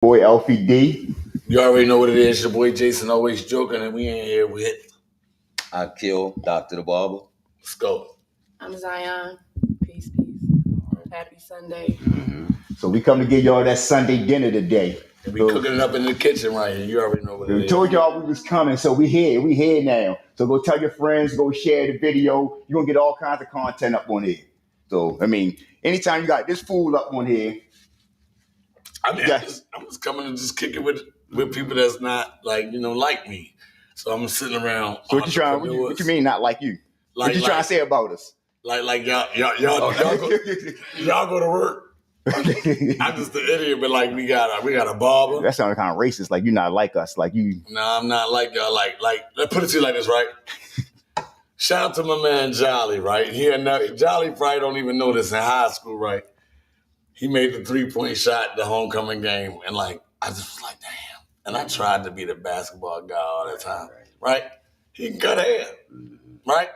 Boy, Alfie D. You already know what it is. Your boy Jason always joking, and we ain't here with I kill Dr. the Barber. Let's go. I'm Zayaan. Peace. Happy Sunday. So we come to give y'all that Sunday dinner today. And we cooking it up in the kitchen right here. You already know what it is. We told y'all we was coming, so we here now. So go tell your friends, go share the video. You're gonna get all kinds of content up on here. So I mean, anytime you got this fool up on here. I'm just coming to just kick it with people that's not like me. So I'm sitting around. So what you trying? What you mean not like you? What you trying to say about us? Like y'all go to work. I'm just the idiot, but like we got a barber. That sounded kind of racist. Like you not like us. Like you. No, I'm not like y'all. Like let's put it to you like this, right? Shout out to my man Jolly, right? Jolly probably don't even know this in high school, right? He made the 3-point shot the homecoming game, and like I just was like, damn. And I tried to be the basketball guy all the time, right? He can cut hair, right?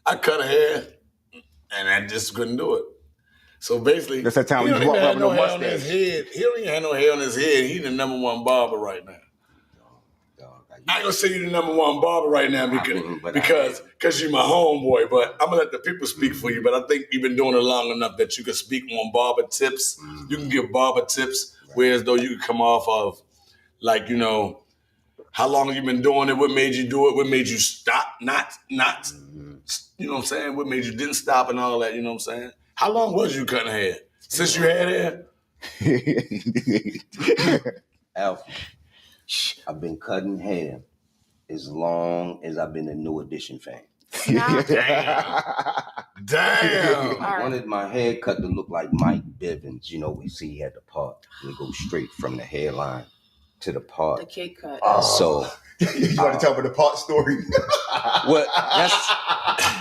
I cut hair, and I just couldn't do it. So basically, that's that time he we don't even have no hair on mustache. his head. He don't even have no hair on his head. He's the number one barber right now. I ain't gonna say you're the number one barber right now because you're my homeboy, but I'm gonna let the people speak for you. But I think you've been doing it long enough that you can speak on barber tips. You can give barber tips, whereas though you can come off of like, how long have you been doing it? What made you do it? What made you stop? Not, you know what I'm saying? What made you didn't stop and all that, you know what I'm saying? How long was you cutting hair? Since you had hair? Alfie, I've been cutting hair as long as I've been a New Edition fan. Damn. I wanted my haircut to look like Mike Bivins. We see he had the part. And it goes straight from the hairline to the part. The cake cut. So you want to tell me the part story? Well,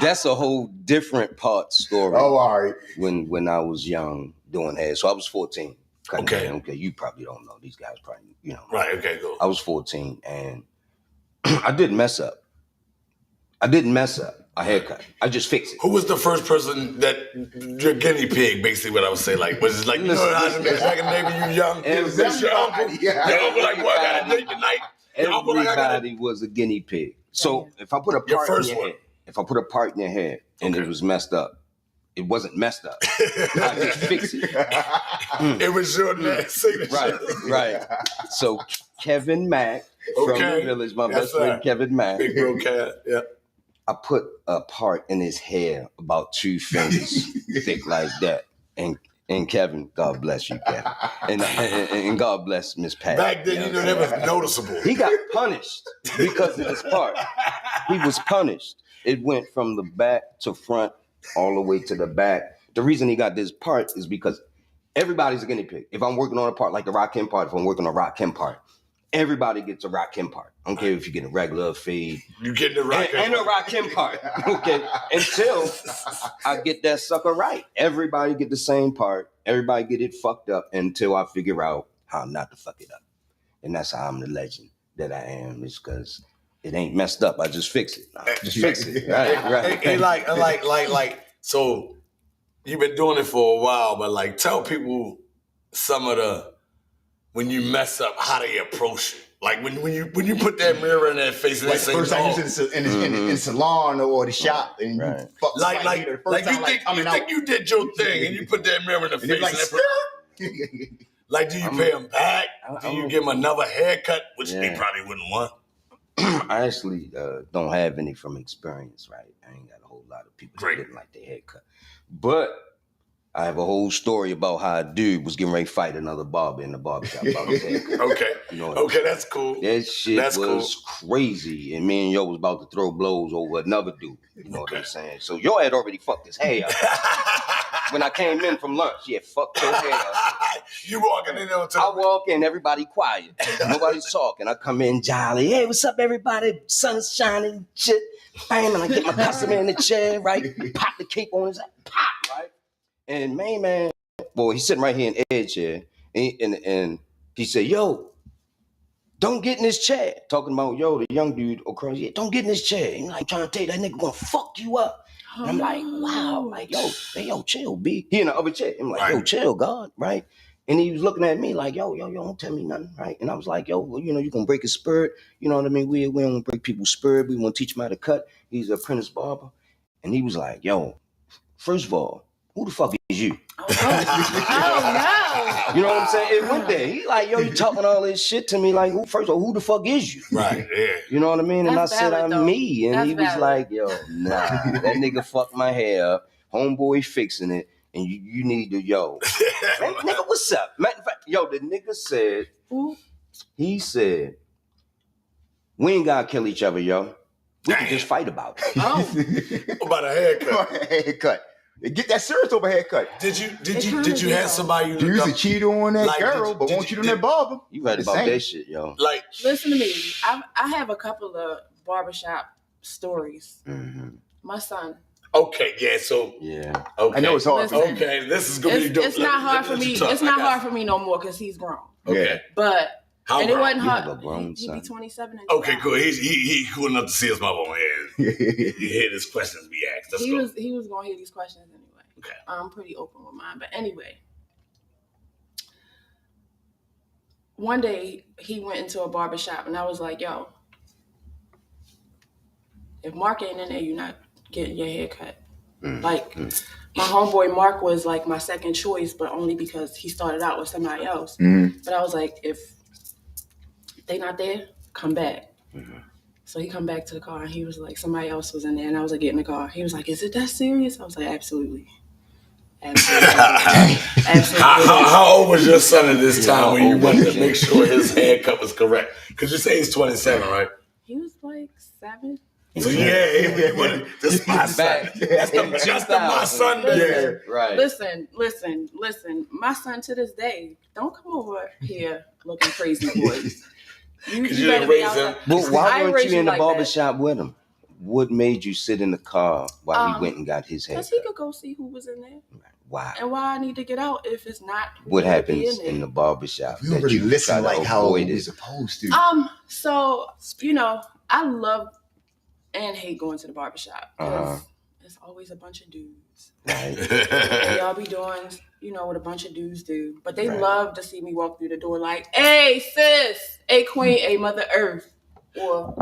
that's a whole different part story. Oh, all right. When I was young doing hair. So I was 14. Okay. Okay, you probably don't know. These guys probably, Right, okay, go. I was 14 and I didn't mess up. A haircut. I just fixed it. Who was the first person that your guinea pig? Basically, what I would say, like, was it like back in the day when you young? Was that your uncle? Your uncle like, boy, I got a date tonight. Everybody was a guinea pig. So if I put a part in your hair, and it was messed up, it wasn't messed up. I just fixed it. It was your signature. Right. So Kevin Mack from the village, my best friend Kevin Mack. Big bro cat, yeah. I put a part in his hair about 2 fingers thick like that. And Kevin, God bless you, Kevin. And God bless Miss Pat. Back then, that was noticeable. He got punished because of this part. He was punished. It went from the back to front all the way to the back. The reason he got this part is because everybody's a guinea pig. If I'm working on a part like the Rakim part, if I'm working on a Rakim part, everybody gets a Rakim part. I don't care if you get a regular fade. You get the Rakim and a Rakim part. Okay. Until I get that sucker right. Everybody get the same part. Everybody get it fucked up until I figure out how not to fuck it up. And that's how I'm the legend that I am. It's because it ain't messed up. I just fix it. Just fix it. Right. Hey, like, so you've been doing it for a while, but like, tell people some of when you mess up, how do you approach it? Like when you put that mirror in that face and like they say, first time you was in the salon or the shop and you fucked you think you did your thing and you put that mirror in the face. Like, do you pay them back? Do you give them another haircut, which they probably wouldn't want? I actually don't have any from experience, right? I ain't got a whole lot of people that didn't like their haircut. But I have a whole story about how a dude was getting ready to fight another barber in the barbershop about his haircut. Okay. Okay, that's cool. That shit was crazy. And me and Yo was about to throw blows over another dude. You know what I'm saying? So Yo had already fucked his hair up. When I came in from lunch, he had fucked your hair up. You walking in there on I walk in, everybody quiet. Nobody's talking. I come in jolly. Hey, what's up, everybody? Sun's shining, shit. Bam, and I get my customer in the chair, right? Pop the cape on his head. Pop, right? And main man, boy, he's sitting right here in Ed's chair. And he said, yo, don't get in this chair. Talking about, yo, the young dude across here, don't get in this chair. He's like, trying to tell you that nigga gonna fuck you up. And I'm like, wow, like, yo, chill, B. He in the other chair. I'm like, yo, chill, God, right? And he was looking at me like, yo, don't tell me nothing, right? And I was like, yo, well, you know, you're going to break his spirit. You know what I mean? We don't want to break people's spirit. We want to teach him how to cut. He's an apprentice barber. And he was like, yo, first of all, who the fuck is you? Oh, no. You know what I'm saying? It went there. He like, yo, you talking all this shit to me like, first of all, who the fuck is you? Right, yeah. You know what I mean? And That's I said, valid, I'm though. me. And That's he was valid. like, yo, nah, that nigga fucked my hair up. Homeboy fixing it. And you need to, yo. Man, nigga, what's up? Matter of fact, yo, the nigga said, he said, we ain't gotta kill each other, yo. We can just fight about it. Oh. About a haircut. Haircut. Get that serious over haircut. Did you have somebody You used to cheat on that Like, girl, but won't cheat on that barber. You right about that shit, yo. like Listen to me. I have a couple of barbershop stories. Mm-hmm. My son. okay, yeah, so Yeah. okay. I know it's hard for Listen. you. Okay, this is gonna be dope. It's not hard for me. It's not hard for me no more because he's grown. Okay. But How and it grown? wasn't You hard. have a grown He son. be 27. And Okay, cool. He cool enough to see his mother on here. You hear his questions be asked. Let's go. He was gonna hear these questions anyway. Okay. I'm pretty open with mine, but anyway. One day he went into a barbershop and I was like, yo, if Mark ain't in there, you're not getting your hair cut. Like my homeboy Mark was like my second choice, but only because he started out with somebody else. But I was like, if they not there, come back. So he come back to the car and he was like, somebody else was in there and I was like, get in the car. He was like, is it that serious? I was like, absolutely. Absolutely. How old was your son at this time when you wanted to make sure his haircut was correct? Because you say he's 27, right? He was like 7. So this is my son. That's the my son. Yeah. Right. Listen. My son to this day, don't come over here looking crazy, boys. You you better didn't be raise out him. there. But why I weren't raised you in the like that. barbershop with him? What made you sit in the car while he went and got his hair? Because he could go see who was in there. Why? And why I need to get out if it's not who What need to be happens there. in the barbershop? We don't really try listen to like how avoid we're it? supposed to. So, I love and hate going to the barbershop. Because it's always a bunch of dudes. Right. And y'all be doing, what a bunch of dudes do. But they love to see me walk through the door like, hey, sis, hey, queen, hey, Mother Earth. Or,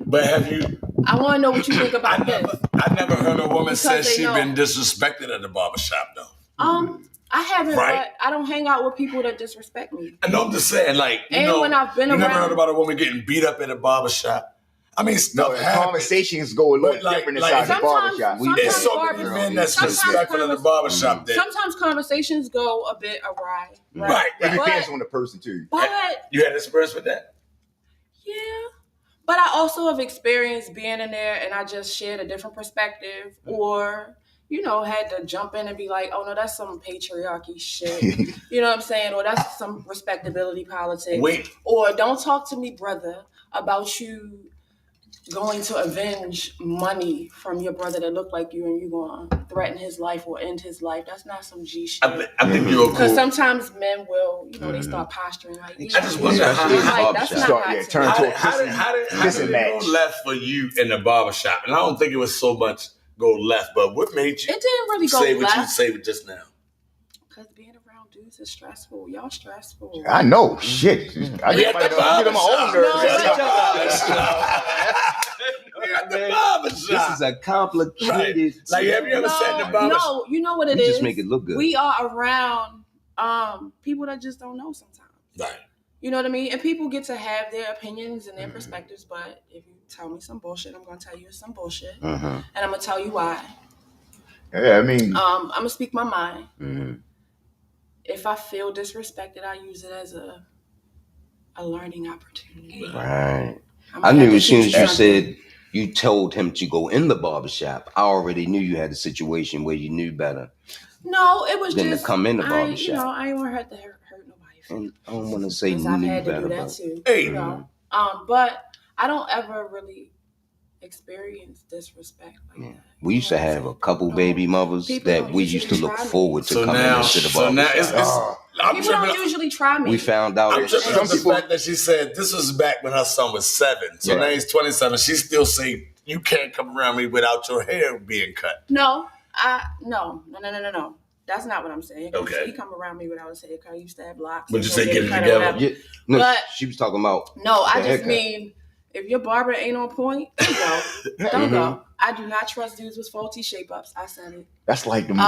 But have you? I want to know what you think about this. I never heard a woman Because say they she know. been disrespected at the barbershop though. I haven't, Right. but I don't hang out with people that disrespect me. I know I'm just saying, like, When I've been you never around- heard about a woman getting beat up at a barbershop. I mean, No, stuff the happens. conversations go a little But like- different like- inside the Sometimes- barbershop. sometimes There's so many barbers- men that's sometimes disrespectful in the barbershop. That Sometimes conversations go a bit awry. Right. It depends But- on the person too. But you had experience with that. yeah. But I also have experienced being in there and I just shared a different perspective or, had to jump in and be like, oh no, that's some patriarchy shit. You know what I'm saying? Or that's some respectability politics. Wait. Or don't talk to me, brother, about you going to avenge money from your brother that looked like you and you going to threaten his life or end his life. That's not some G shit. I think you're Because cool. sometimes men will, they start posturing like, I just wonder how- like that's not Start, hot yeah, to turn me. to a How did kissing it match. go left for you in the barbershop? And I don't think it was so much go left, but what made you It didn't really go say what you left. say just now? Because being around dudes is stressful. Y'all stressful. I know. Shit. I We get at the on my own nerves. We at the barbershop. This is a complicated. Like, have you ever sat in the barbershop? No, you know what it You is? just make it look good. We are around people that just don't know sometimes. Right. You know what I mean? And people get to have their opinions and their perspectives, but if you tell me some bullshit, I'm going to tell you it's some bullshit. And I'm going to tell you why. Yeah, I mean, I'm going to speak my mind. Mm-hmm. If I feel disrespected, I use it as a learning opportunity. Right. I'm I gonna knew have to as soon teach as you something. said you told him to go in the barbershop, I already knew you had a situation where you knew better No, it was than just to come in the I barbershop. ain't want to hurt nobody. And I don't want to say Because I've knew had to better, do that but too. Hey. But I don't ever really experience disrespect like that. we used to have a couple baby mothers People that don't we used to usually look try me. forward to So coming now, into the barbershop. I'm People don't tripping. usually try me. We found out I'm that tripping Some off the people- fact that she said this was back when her son was 7. So Yeah. now he's 27. She still say you can't come around me without your hair being cut. No. That's not what I'm saying. Okay. He come around me without saying, "I used to have locks." But you say get it together. Yeah, no, But she was talking about. No, I just haircut. mean if your barber ain't on point, don't go. Don't go. I do not trust dudes with faulty shape ups. I said it. That's like when you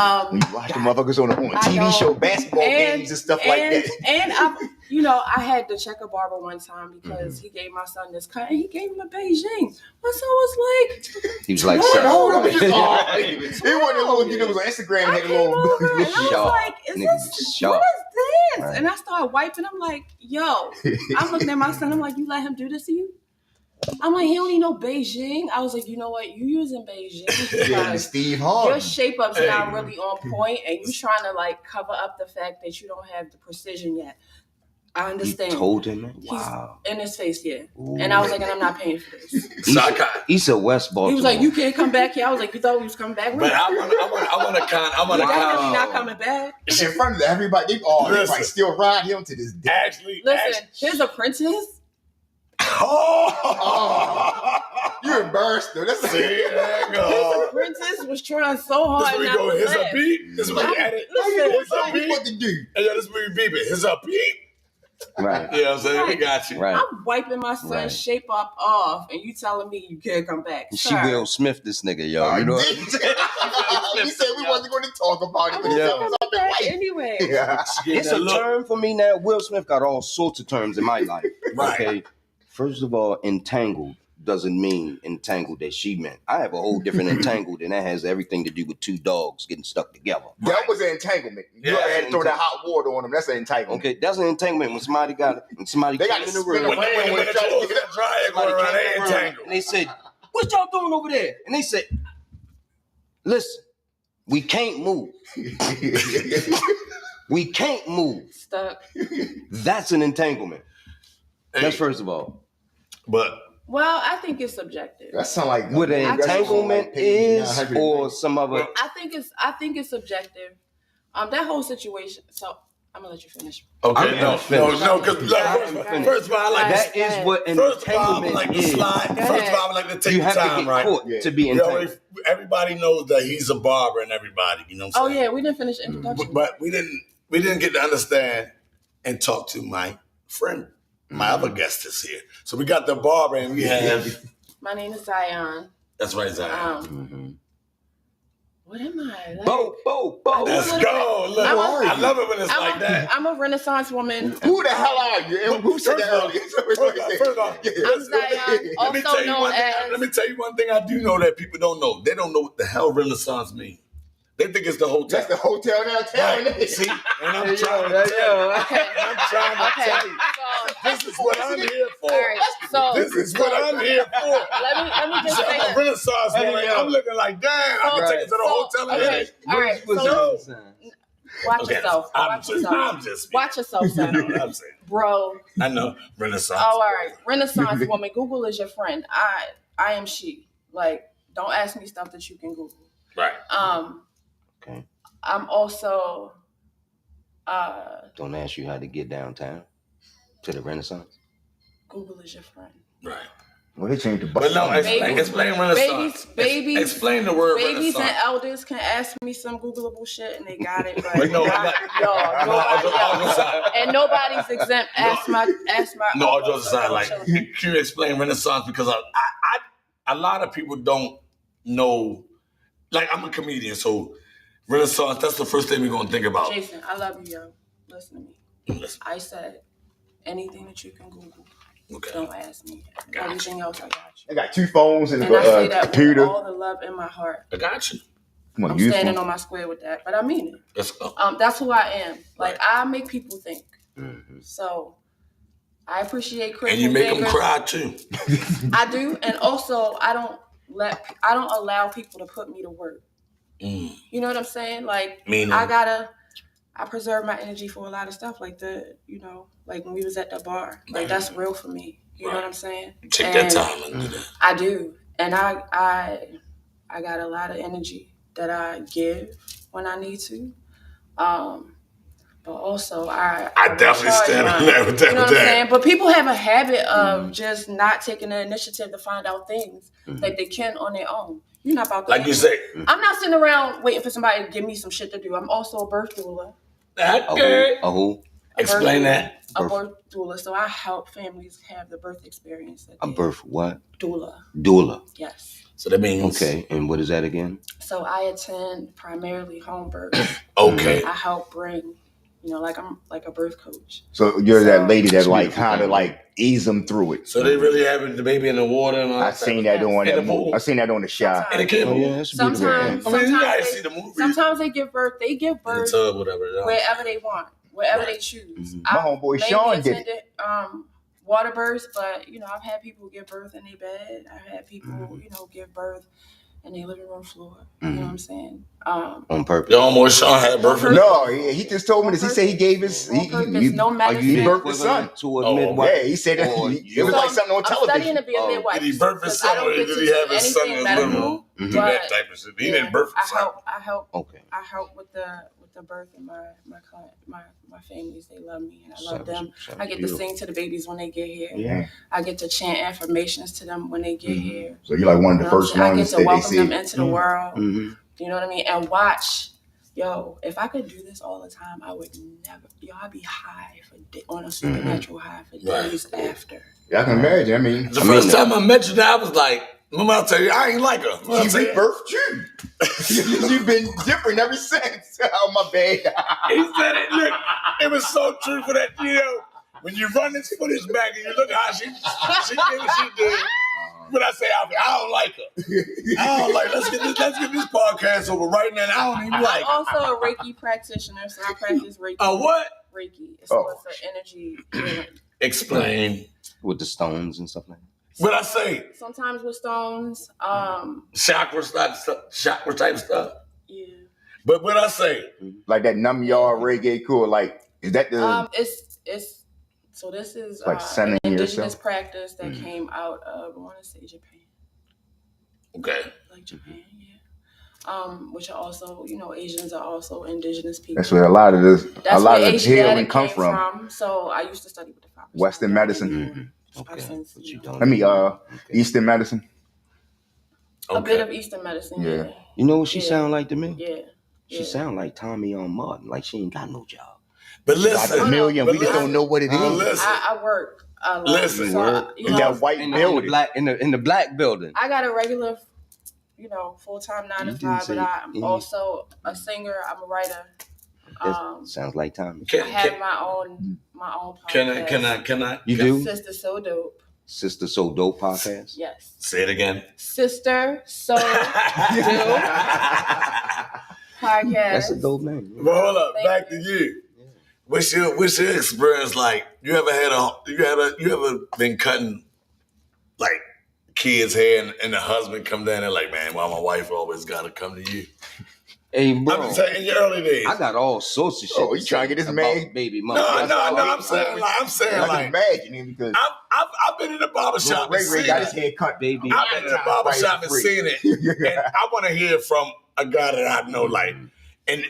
watch the motherfuckers on TV show, basketball games and stuff like that. And I had to check a barber one time because he gave my son this cut and he gave him a Beijing. My son was like, he was like, he wasn't a little, it was on Instagram. I Had a came little. over and I was like, what is this? Right. And I started wiping. I'm like, yo. I'm looking at my son. I'm like, you let him do this to you? I'm like, he don't need no Beijing. I was like, you know what? You using Beijing because Steve Harvey. your shape up's not really on point, and you trying to like cover up the fact that you don't have the precision yet. I understand. You told him that? Wow. He's in his face, yeah. Ooh. And I was like, and I'm not paying for this. He's a West Baltimore. He was like, you can't come back here. I was like, you thought we was coming back? But I want to definitely not coming back. It's in front of everybody. They like still ride him to this day. Listen, his apprentice. You embarrassed though. That's His apprentice was trying so hard. This go. His a beat. This is what he added. His a beat. What to do? And this movie beeping. His a beat. Right. You know what I'm saying? We got you. Right. I'm wiping my son's shape up off, and you telling me you can't come back. She Will Smith this nigga, yo. You know? He said we wasn't going to talk about it. Anyway. Yeah. It's a term for me now. Will Smith got all sorts of terms in my life. Right. Okay. First of all, entangled doesn't mean entangled that she meant. I have a whole different entangled, and that has everything to do with two dogs getting stuck together. That was an entanglement. You had to throw that hot water on them. That's an entanglement. Okay, that's an entanglement when somebody came in the room. And they said, "What y'all doing over there?" And they said, "Listen, we can't move. We can't move. Stuck." That's an entanglement. That's first of all. Well, I think it's subjective. That sounds like what an entanglement is, or some other. I think it's subjective. That whole situation. So I'm gonna let you finish. Okay, no, because first of all, I like that is what an entanglement is. First of all, I like to take you have time, to get right? caught to be entangled. Everybody knows that he's a barber, and everybody, you know what I'm saying? Oh yeah, we didn't finish the introduction, but we didn't get to understand and talk to my friend. My other guest is here. So we got the barber and we have... My name is Zayaan. That's right, Zayaan. What am I? Like, Bo. Let's go. Look, I love it when it's like that. I'm a Renaissance woman. Who the hell are you? And who said that earlier? First off, I'm Zayaan, also known as... Let me tell you one thing I do know that people don't know. They don't know what the hell Renaissance means. They think it's the hotel. That's the hotel downtown. Right. See? And I'm trying to tell you. This is what I'm here for. All right, this is what I'm here for. Let me just say that. Renaissance woman. I'm looking like, damn, I can take it to the hotel. Okay. All right. Watch yourself. Watch yourself, son. Bro. I know. Renaissance. Oh, all right. Renaissance woman. Google is your friend. I am she. Like, don't ask me stuff that you can Google. Right. Okay. I'm also don't ask you how to get downtown to the Renaissance. Google is your friend. Right. Well, they changed the bus. But no, explain Renaissance. Babies. Explain the word babies Renaissance. And elders can ask me some Googleable shit and they got it, but and nobody's exempt. Ask my. No, I just sound like. Can you explain Renaissance because a lot of people don't know. Like, I'm a comedian, so Renaissance, that's the first thing we're going to think about. Jason, I love you, yo. Listen to me. Listen. I said anything that you can Google. Okay. Don't ask me. Everything else, I got you. I got 2 phones and I say that computer. with all the love in my heart. I got you. I'm standing on my square with that, but I mean it. Let's go. That's who I am. Like, I make people think. So, I appreciate critical And you make them cry, too. I do, and also, I don't allow people to put me to work. You know what I'm saying? Like, I preserve my energy for a lot of stuff, like like when we was at the bar. Like, that's real for me. You know what I'm saying? Take that time and do that. I do, and I got a lot of energy that I give when I need to. But also, I definitely stand on that with that. You know what I'm saying? But people have a habit of just not taking the initiative to find out things that they can on their own. You're not about to like you say. I'm not sitting around waiting for somebody to give me some shit to do. I'm also a birth doula. Okay. A who? Explain that. A birth doula. So I help families have the birth experience. A birth what? Doula. Doula. Yes. So that means. Okay. And what is that again? So I attend primarily home births. Okay. I help bring, like I'm like a birth coach. So you're that lady that like kind of like ease them through it. So they really having the baby in the water and all that. I seen that on In that the pool. I seen that on the shot. In the kid pool. Yeah, that's Sometimes, I mean, you guys sometimes see the movie. sometimes they give birth. They give In the birth tub, whatever. wherever they want, wherever they choose. My homeboy Sean did it. Water births, but I've had people give birth in their bed. I've had people, give birth in their living room floor. You know what I'm saying? On purpose. Your homeboy Sean had birth. No, he just told me this. He said he gave his he no medicine. he birthed his son. To a midwife. Yeah, he said that it was like something on I'm television. studying to be a midwife. Did he birth his son, or did he have his son in his living room? Do that type of shit. He didn't birth his son. I help. Okay. I help with the birth of my families. They love me and I love them. I get to sing to the babies when they get here. Yeah. I get to chant affirmations to them when they get here. So you're like one of the first ones I get to that welcome they them see. into the world. Mm-hmm. You know what I mean? And watch. Yo, if I could do this all the time, I would never. I'd be high on a supernatural high for days after. Yeah, I can imagine. I mean, The first time I met you, I was like, I'll tell you, I ain't like her. she rebirthed you. You've been different ever since. Oh, my bad. He said it. Look, it was so true for that. When you run this footage back and you look how she did what she did. But I say, I don't like her. I don't like. Let's get this podcast over right now. I don't even like. I'm also a Reiki practitioner, so I practice Reiki. What? Reiki. It's for energy healing. Explain. With the stones and stuff like that. What I say? Sometimes with stones. Chakra type stuff. Yeah. But what I say? Like that numb yard reggae cool. Like, is that the? It's. So this is like an indigenous yourself? practice that came out of, I want to say Japan. Okay. Like Japan, yeah. Which are also, Asians are also indigenous people. That's where a lot of this, That's a lot where of the healing Asiatic comes came from. So I used to study with the fathers. Western medicine. Okay. I mean, Eastern medicine. A bit of Eastern medicine, yeah. You know what she sound like to me? Yeah. She sound like Tommy on Martin, like she ain't got no job. But listen, got a million. We just don't know what it is. Listen. I work a lot. Listen, So, in that white building, in the black building. I got a regular, full-time 9 to 5, but I'm also a singer. I'm a writer. Sounds like Tommy. I have my own podcast. Can I? You do? Sister So Dope. Sister So Dope podcast? Yes. Say it again. Sister So Dope podcast. That's a dope name. But hold up, back to you. What's your experience like? You ever been cutting like kids' hair and the husband come down there like, man, why my wife always gotta come to you? Hey, bro. I'm saying in your early days. I got all sorts of shit. Oh, you trying to get this man? Baby mama. No. I'm saying I like, can imagine him because I've been in the barbershop and Ray seen got it. his hair cut, baby. I've been in the barbershop and seen it. And I want to hear from a guy that I know, like, and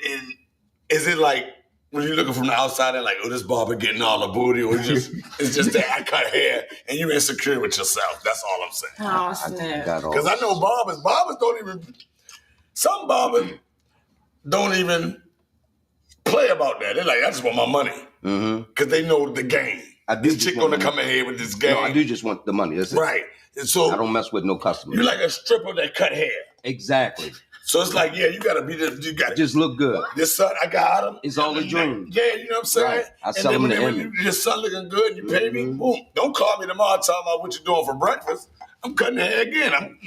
is it like when you're looking from the outside and like, oh, this barber getting all the booty, or it's just that I cut hair and you're insecure with yourself. That's all I'm saying. Oh, snap. Because I know barbers don't even, some barbers don't even play about that. They're like, I just want my money. Because they know the game. This chick gonna come in here with this game. No, I do just want the money. That's it. Right. And so I don't mess with no customers. you're like a stripper that cut hair. Exactly. So it's like, yeah, you gotta be there. You gotta Just look good. This son, I got him. It's all a dream. Yeah, you know what I'm saying? Right. I And sell then him the when image. your son looking good, you pay me. Boom. Don't call me tomorrow talking about what you're doing for breakfast. I'm cutting the hair again.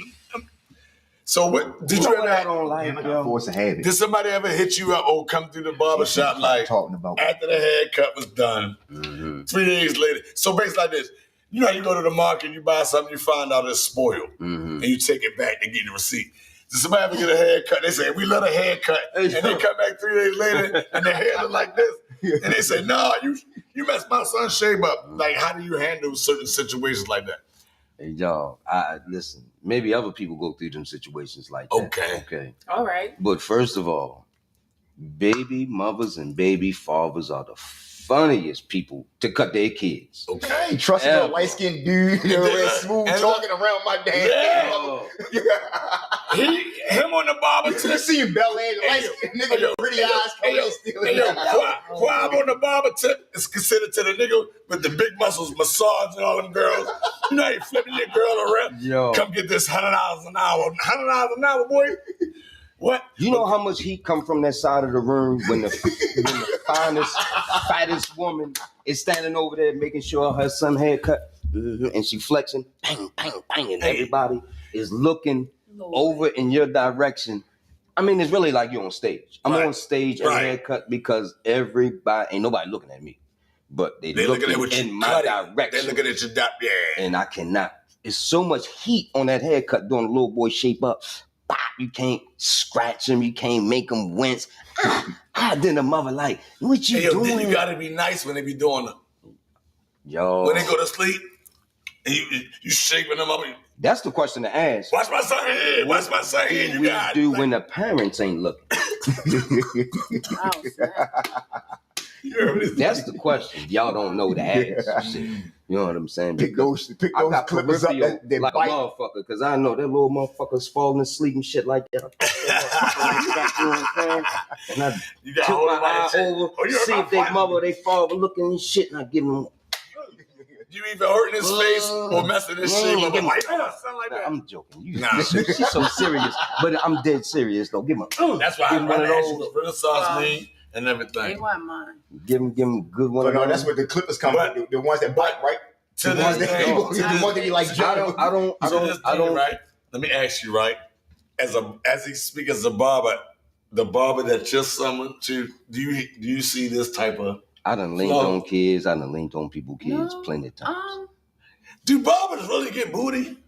So what did you ever force a habit. did somebody ever hit you up or come through the barbershop like Talking about after the haircut was done, 3 days later? So basically like this. You know, you go to the market, you buy something, you find out it's spoiled, and you take it back to get the receipt. Did somebody ever get a haircut? They say, we let a haircut. And they come back 3 days later, and their hair look like this. And they say, no, you messed my son's shape up. Like, how do you handle certain situations like that? Hey, y'all, listen, maybe other people go through them situations like that. Okay. All right. But first of all, baby mothers and baby fathers are the funniest people to cut their kids. Okay. I ain't trusting no light skinned dude, smooth talking around my damn. Him on the barber tip. You see him belly, light skinned nigga with pretty eyes. Quab on the barber tip is considered to the nigga with the big muscles, massaging all them girls. You know, you flipping your girl around. Yo. Come get this $100 an hour. $100 an hour, boy. What? You know how much heat come from that side of the room when the finest, fattest woman is standing over there making sure her son haircut, and she flexing, bang, bang, bang, and everybody is looking over in your direction. I mean, it's really like you're on stage. I'm on stage at a haircut because ain't nobody looking at me, but they looking in my direction. They looking at your and I cannot. It's so much heat on that haircut doing a little boy shape up. Bop, you can't scratch him. You can't make him wince. Then the mother like, what you doing? Then you gotta be nice when they be doing them. Yo. When they go to sleep, and you shaping them up. That's the question to ask. Watch my son head. Watch my son head. What do you do when the parents ain't looking? That's the question. Y'all don't know the answer. Shit. You know what I'm saying? Pick those clippers up that like bite. A motherfucker, because I know that little motherfucker's falling asleep and shit like that. You know what I'm saying? And I took my eye over, see if they fall looking and shit, and I give them. You even hurting his face or messing his shit up? I'm joking. She's so serious, but I'm dead serious though. Give him. That's why I'm gonna ask you what Renaissance mean and everything. They want mine. Give him good one. But no, that's what the clippers come with. The ones that bite, right? To the ones that be like. I don't. Right. Let me ask you, right? As he speaks as a barber, the barber that just summoned to, do you see this type of? I done leaned on kids. I done leaned on people's kids plenty of times. Do barbers really get booty?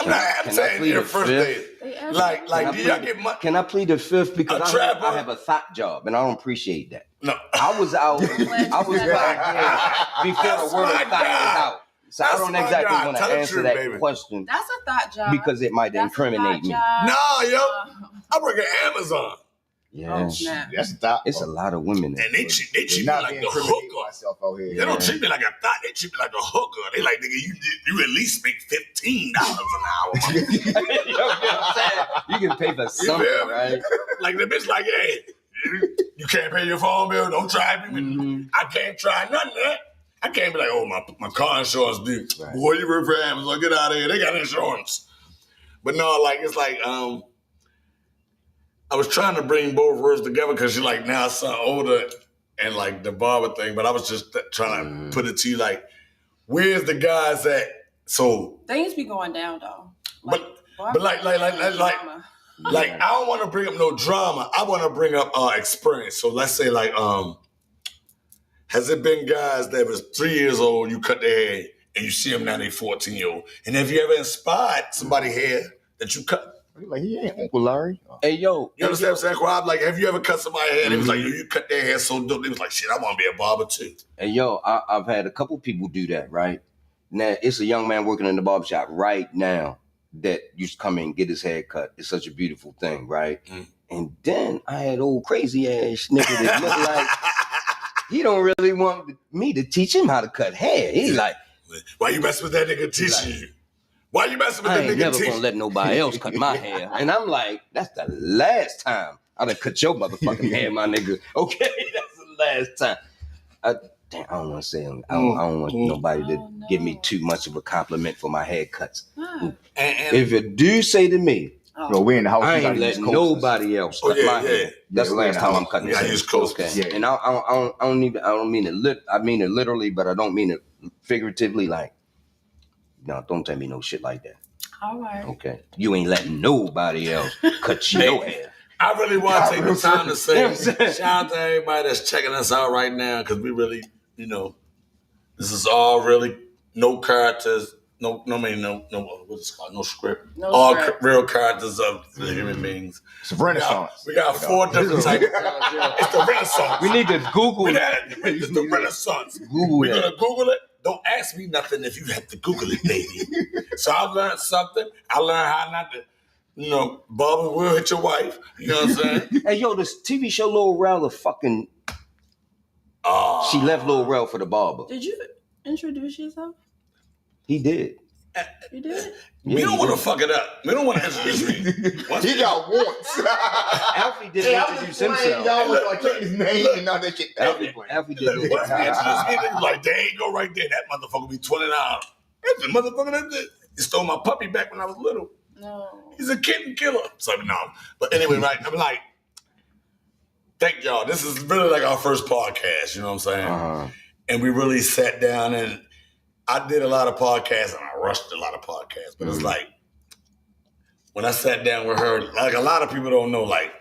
I'm saying your first day. Like, do y'all get money? Can I plead the fifth? Because I have a thought job, and I don't appreciate that. No. I was out before the word thought was out. So I don't exactly want to answer that question. That's a thought job. Because it might incriminate me. No, yo. I work at Amazon. Yeah, that's a thought. It's a lot of women. And they treat me like the hooker. They don't treat me like a thought. They treat me like a hooker. They like, nigga, you at least make $15 an hour. You know what I'm saying? You can pay for something, right? Like the bitch like, hey, you can't pay your phone bill. Don't try me. Mm-hmm. I can't try none of that. I can't be like, oh, my car insurance due. Right. Boy, you work for Amazon. Get out of here. They got insurance. But no, like, it's like, I was trying to bring both words together because you're like now son older and like the barber thing, but I was just trying to put it to you like, where's the guys at? So things be going down though. Like, but like I don't want to bring up no drama. I want to bring up experience. So let's say like has it been guys that was 3 years old, you cut their hair and you see them now they 14-year-old, and have you ever inspired somebody hair that you cut? Like, he ain't Uncle Larry. Hey, yo. You understand what I'm saying, Quab? Like, have you ever cut somebody's hair? And it was like, yo, you cut their hair so dope. They was like, shit, I want to be a barber too. Hey, yo, I've had a couple people do that, right? Now, it's a young man working in the barbershop right now that used to come in and get his hair cut. It's such a beautiful thing, right? And then I had old crazy ass nigga that looked like he don't really want me to teach him how to cut hair. He's like, why you messing with that nigga teaching you? Why you messing with that nigga? I ain't never gonna let nobody else cut my hair. And I'm like, that's the last time I done cut your motherfucking hair, my nigga. Okay, that's the last time. I don't want to say, I don't want nobody to give me too much of a compliment for my haircuts. If you do say to me, no, we in the house. I ain't letting nobody else cut my hair. That's the last time I'm cutting hair. I use close. Okay. Yeah. And I don't mean it. I mean it literally, but I don't mean it figuratively. Like, no, don't tell me no shit like that. All right. Okay. You ain't letting nobody else cut your hair. I really want to take the time to say shout out to everybody that's checking us out right now, because we really, this is all really no characters, no what's it called? No script. All real characters of the human beings. It's a renaissance. We got 4 different types. It's the Renaissance. We need to Google it. It's the Renaissance. We're going to Google it. Don't ask me nothing if you have to Google it, baby. So I learned something. I learned how not to, barber will hit your wife. You know what I'm saying? Hey, yo, this TV show Lil Rel fucking She left Lil Rel for the barber. Did you introduce yourself? He did. You did? We don't want to fuck it up. We don't want to introduce me. He got wants. Alfie didn't introduce himself. Y'all was like check his name and all that shit. Alfie did. Once we introduce me, they like, there you go right there. That motherfucker be $20. That's the motherfucker that did. He stole my puppy back when I was little. No. He's a kitten killer. So no. But anyway, right? I'm like, thank y'all. This is really like our first podcast. You know what I'm saying? Uh-huh. And we really sat down and I did a lot of podcasts and I rushed a lot of podcasts. But it's like, when I sat down with her, like a lot of people don't know, like,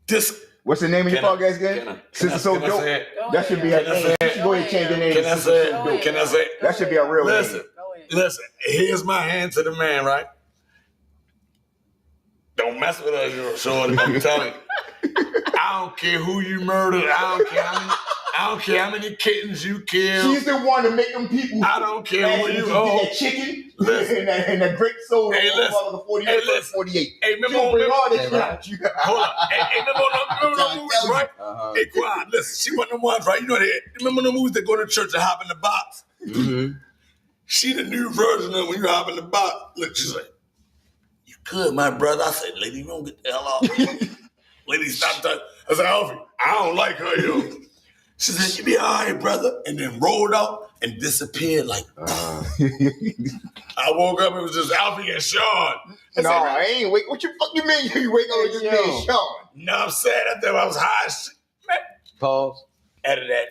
this. What's the name of your podcast again? Sister So Dope. That should be her name. You should go ahead and change your name. Can I say it? Can I say it? That should be a real name. Listen, here's my hand to the man, right? Don't mess with us, shorty. I'm telling you. I don't care who you murdered. I don't care how many kittens you killed. She's the one to make them people. I don't care who you owe. That chicken and that great soul. Hey, listen. The 48. Hey, remember on all this right. Hold up. Hey, remember on the movies, right? Uh-huh. Hey, quiet. Listen, she one of the ones, right? You know that. Remember the movies that go to church and hop in the box? Mm-hmm. She the new version of when you hop in the box. Look, she's like, you good, my brother. I said, lady, you don't get the hell off. Lady, stop touching. I said, Alfie, I don't like her, yo. She said, you be all right, brother. And then rolled out and disappeared like, I woke up, it was just Alfie and Sean. I ain't wake. What you mean you wake up with just me and Sean? No, I'm saying that I was high as shit. Man. Pause. Edit that.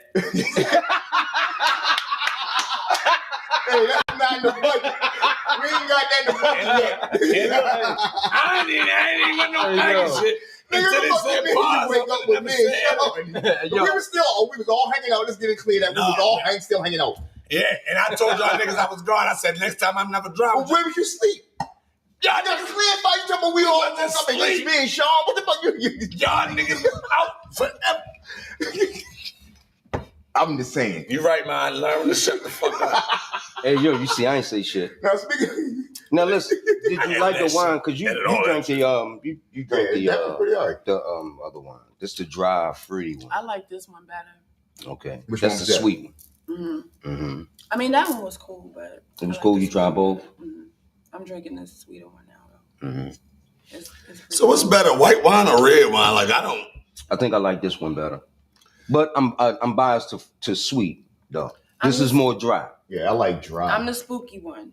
Hey, that's not in the budget. We ain't got that in the budget yet. I ain't even got no package shit. Nigga, what you wake up with me and Sean? We was all hanging out. Let's get it clear that we was all still hanging out. Yeah, and I told y'all niggas I was gone. I said, next time I'm never driving. Well, where would you sleep? Y'all niggas sleep by you talking about we all woke up and it's me and Sean. What the fuck you? Y'all niggas out forever. I'm just saying. You right, man. Learn to shut the fuck up. Hey, yo, you see, I ain't say shit. Now listen, did you like the wine? Because you drank the you drank the other wine. This the dry fruity one. I like this one better. Okay, which that's the sweet one. Mm-hmm. Mm-hmm. I mean, that one was cool, but it was cool. You tried both. Mm-hmm. I'm drinking this sweeter one now, though. Mm-hmm. It's so what's better, white wine or red wine? Like I think I like this one better, but I'm biased to sweet though. This is more dry. Yeah, I like dry. I'm the spooky one.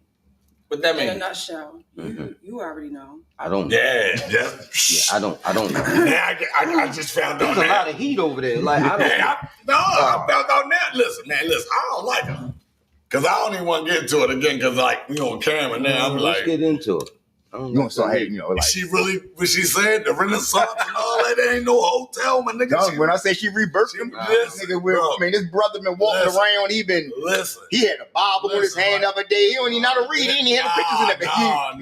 What that mean? In a nutshell. Mm-hmm. You already know. I don't. Yeah. I don't know. Yeah, I just found out. There's a lot of heat over there. Like I don't. I found out now. Listen, I don't like her because I don't even want to get into it again because like we on camera now. I'm Let's like, get into it. You gonna start hating, like she really what she said, the Renaissance and all that. There ain't no hotel, my nigga. When I say she rebirthed him, this brother been walking around. He had a Bible with his hand the other day. He don't even know how to read. He ain't had no pictures in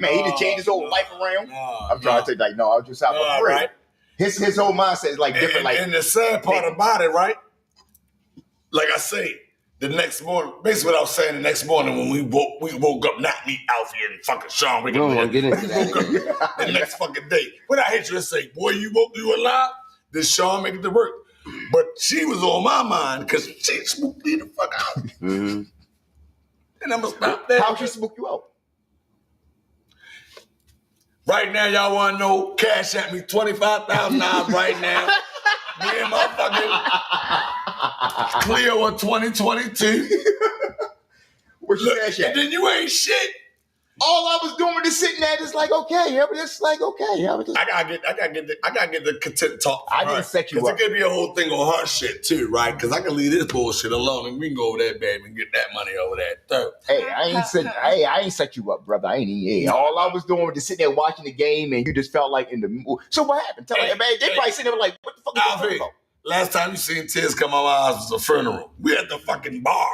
that. He done changed his whole life around. I'm trying to say like, no, I was just out for free. Right? His whole mindset is like different. And the sad part about it, right? Like I say. The next morning, basically what I was saying, the next morning when we woke up, not me, Alfie, and fucking Sean. We don't get into that. The next fucking day. When I hit you and say, boy, you alive? Then Sean make it to work. But she was on my mind because she spooked me the fuck out. Mm-hmm. And I'm going to stop that. How'd she spook you out? Right now, y'all want to know, cash at me $25,000 right now. Me and my fucking Clio of 2022. Where's your cash at? And then you ain't shit. All I was doing was just sitting there, just like okay, it's like okay. I gotta get the content talk. I didn't set you up. It could be a whole thing on her shit too, right? Because I can leave this bullshit alone and we can go over there, baby, and get that money over there. So, I ain't set you up, brother. I ain't even. All I was doing was just sitting there watching the game, and you just felt like in the mood. So what happened? Tell me, man. They probably sitting there like, what the fuck is going on? Last time you seen tears come out my eyes was a funeral. We at the fucking bar.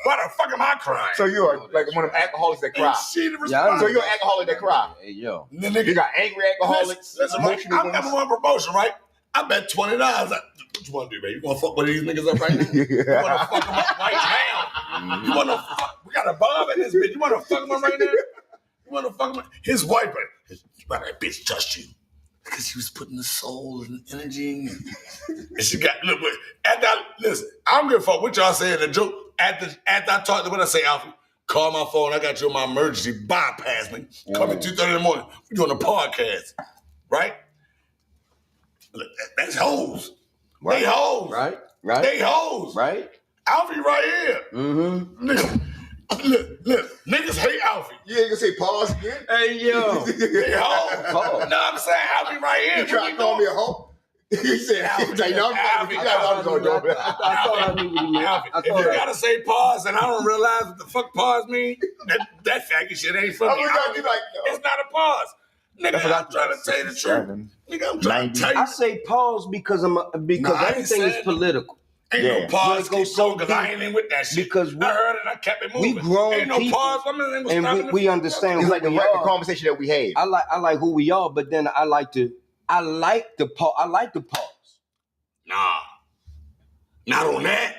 Why the fuck am I crying? So you are like one of them alcoholics that cry. So you're an alcoholic that cry. Hey, yo. You got angry alcoholics. Listen, I'm number one promotion, right? I bet $20. What you want to do, baby? You want to fuck with these niggas up right now? You want to fuck them up right now? You want to fuck? We got a bomb in this bitch. You want to fuck him up right now? You want to fuck him up? His wife, that bitch touched you. because she was putting the soul and energy in. And she got, look, listen, I don't give a fuck what y'all saying, the joke. After I talked to what I say, Alfie, call my phone, I got you on my emergency, bypass me. Call me 2:30 in the morning. We're doing a podcast, right? Look, that's hoes. Right. They hoes. Right. They hoes. Right. Alfie right here. Mm-hmm. Look, niggas hate Alfie. You ain't gonna say pause again? Hey, yo. They hoes. Pause. No, I'm saying Alfie right here. You trying to call me a hoe? You said Alfie. Alfie. I thought I knew what he meant. If you gotta say pause and I don't realize what the fuck pause mean, that faggot shit ain't for me. It's not a pause. Nigga, I'm trying to tell you the truth. Nigga, I'm trying to tell you. I say pause because everything is political. Ain't no pause, because I ain't in with that shit. Because I heard it, I kept it moving. We grown ain't no people, pause. and we understand. It's like the conversation that we had. I like who we are, but then I like the pause. Nah, not on that.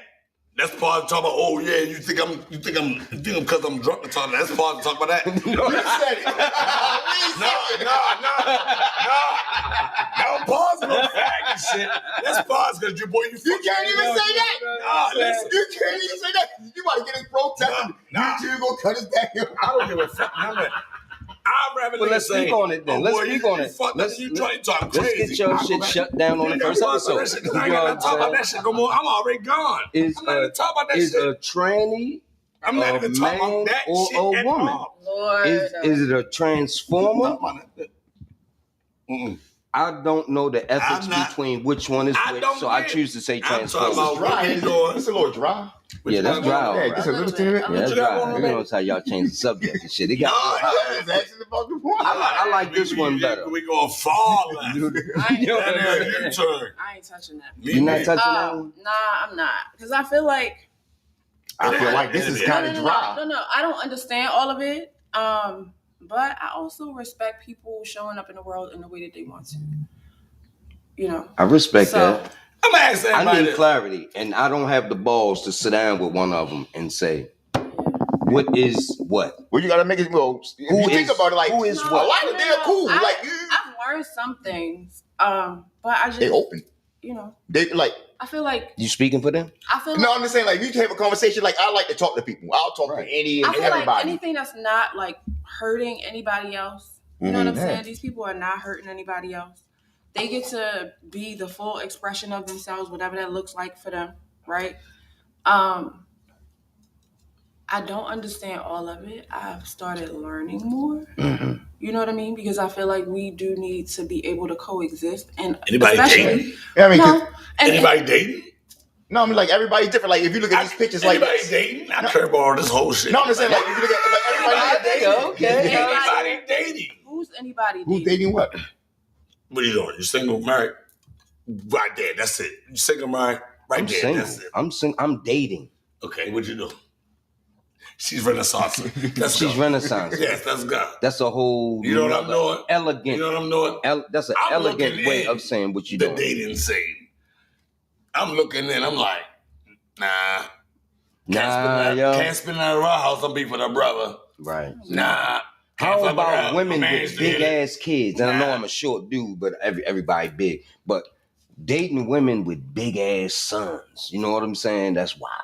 That's part of talking about. Oh yeah, you think I'm because I'm drunk to talk. That's part of talk about that. You said it. No pause no faggot shit. That's pause because you can't even say that. Nah, listen. You can't even say that. You about to get his protest. YouTube gonna cut us down. I don't give a fuck. I'd rather let's speak on it then. Let's speak on it. Let's get your shit shut down on the first episode. I ain't gonna talk about that shit no more. I'm already gone. I'm not even talking about that shit. Is a tranny I'm not even talking about that or shit a at woman? all. Lord. Is it a transformer? I don't know the ethics between which one is which, so I choose to say transformer. I'm talking about It's a little dry. Yeah, that's dry. Yeah, just a little to it. Yeah, that's dry. You know how y'all change the subject and shit. It got. I like this one better. We gonna fall left. I ain't touching that. You're not touching that one? Nah, I'm not. Because I feel like this is kind of dry. No, I don't understand all of it. But I also respect people showing up in the world in the way that they want to. You know. I respect that. I'm gonna ask that. I need clarity, and I don't have the balls to sit down with one of them and say, "What is what?" Well, you gotta make it. Well, think about it, like who is what? A lot of they're cool. I've learned some things, but I just they open. You know, they like. I feel like you speaking for them. I feel no. I'm just saying, like you can have a conversation. Like I like to talk to people. I'll talk to any and everybody. Like anything that's not like hurting anybody else. You know what I'm saying? These people are not hurting anybody else. They get to be the full expression of themselves, whatever that looks like for them, right? I don't understand all of it. I've started learning more. Mm-hmm. You know what I mean? Because I feel like we do need to be able to coexist. And anybody dating? Yeah, I mean, anybody dating? No, I mean like everybody's different. Like if you look at these pictures, like anybody dating? I curve all this whole shit. No, I'm just saying like if you look at everybody okay. Anybody dating? Who's anybody dating? Who's dating what? What are you doing? You single, married? Right there, that's it. You single, married? Right there, single. That's it. I'm dating. Okay, what you doing? She's Renaissance. She's Renaissance. Yes, let's go. That's a whole. You know what I'm doing? Elegant. You know what I'm doing? That's an elegant way of saying what you're doing. The dating scene. I'm looking in. I'm like, nah. Can't spend that at our house. I'm beef with her brother. Right. Nah. How about women with big ass kids? And I know I'm a short dude, but everybody big. But dating women with big ass sons, you know what I'm saying? That's wild.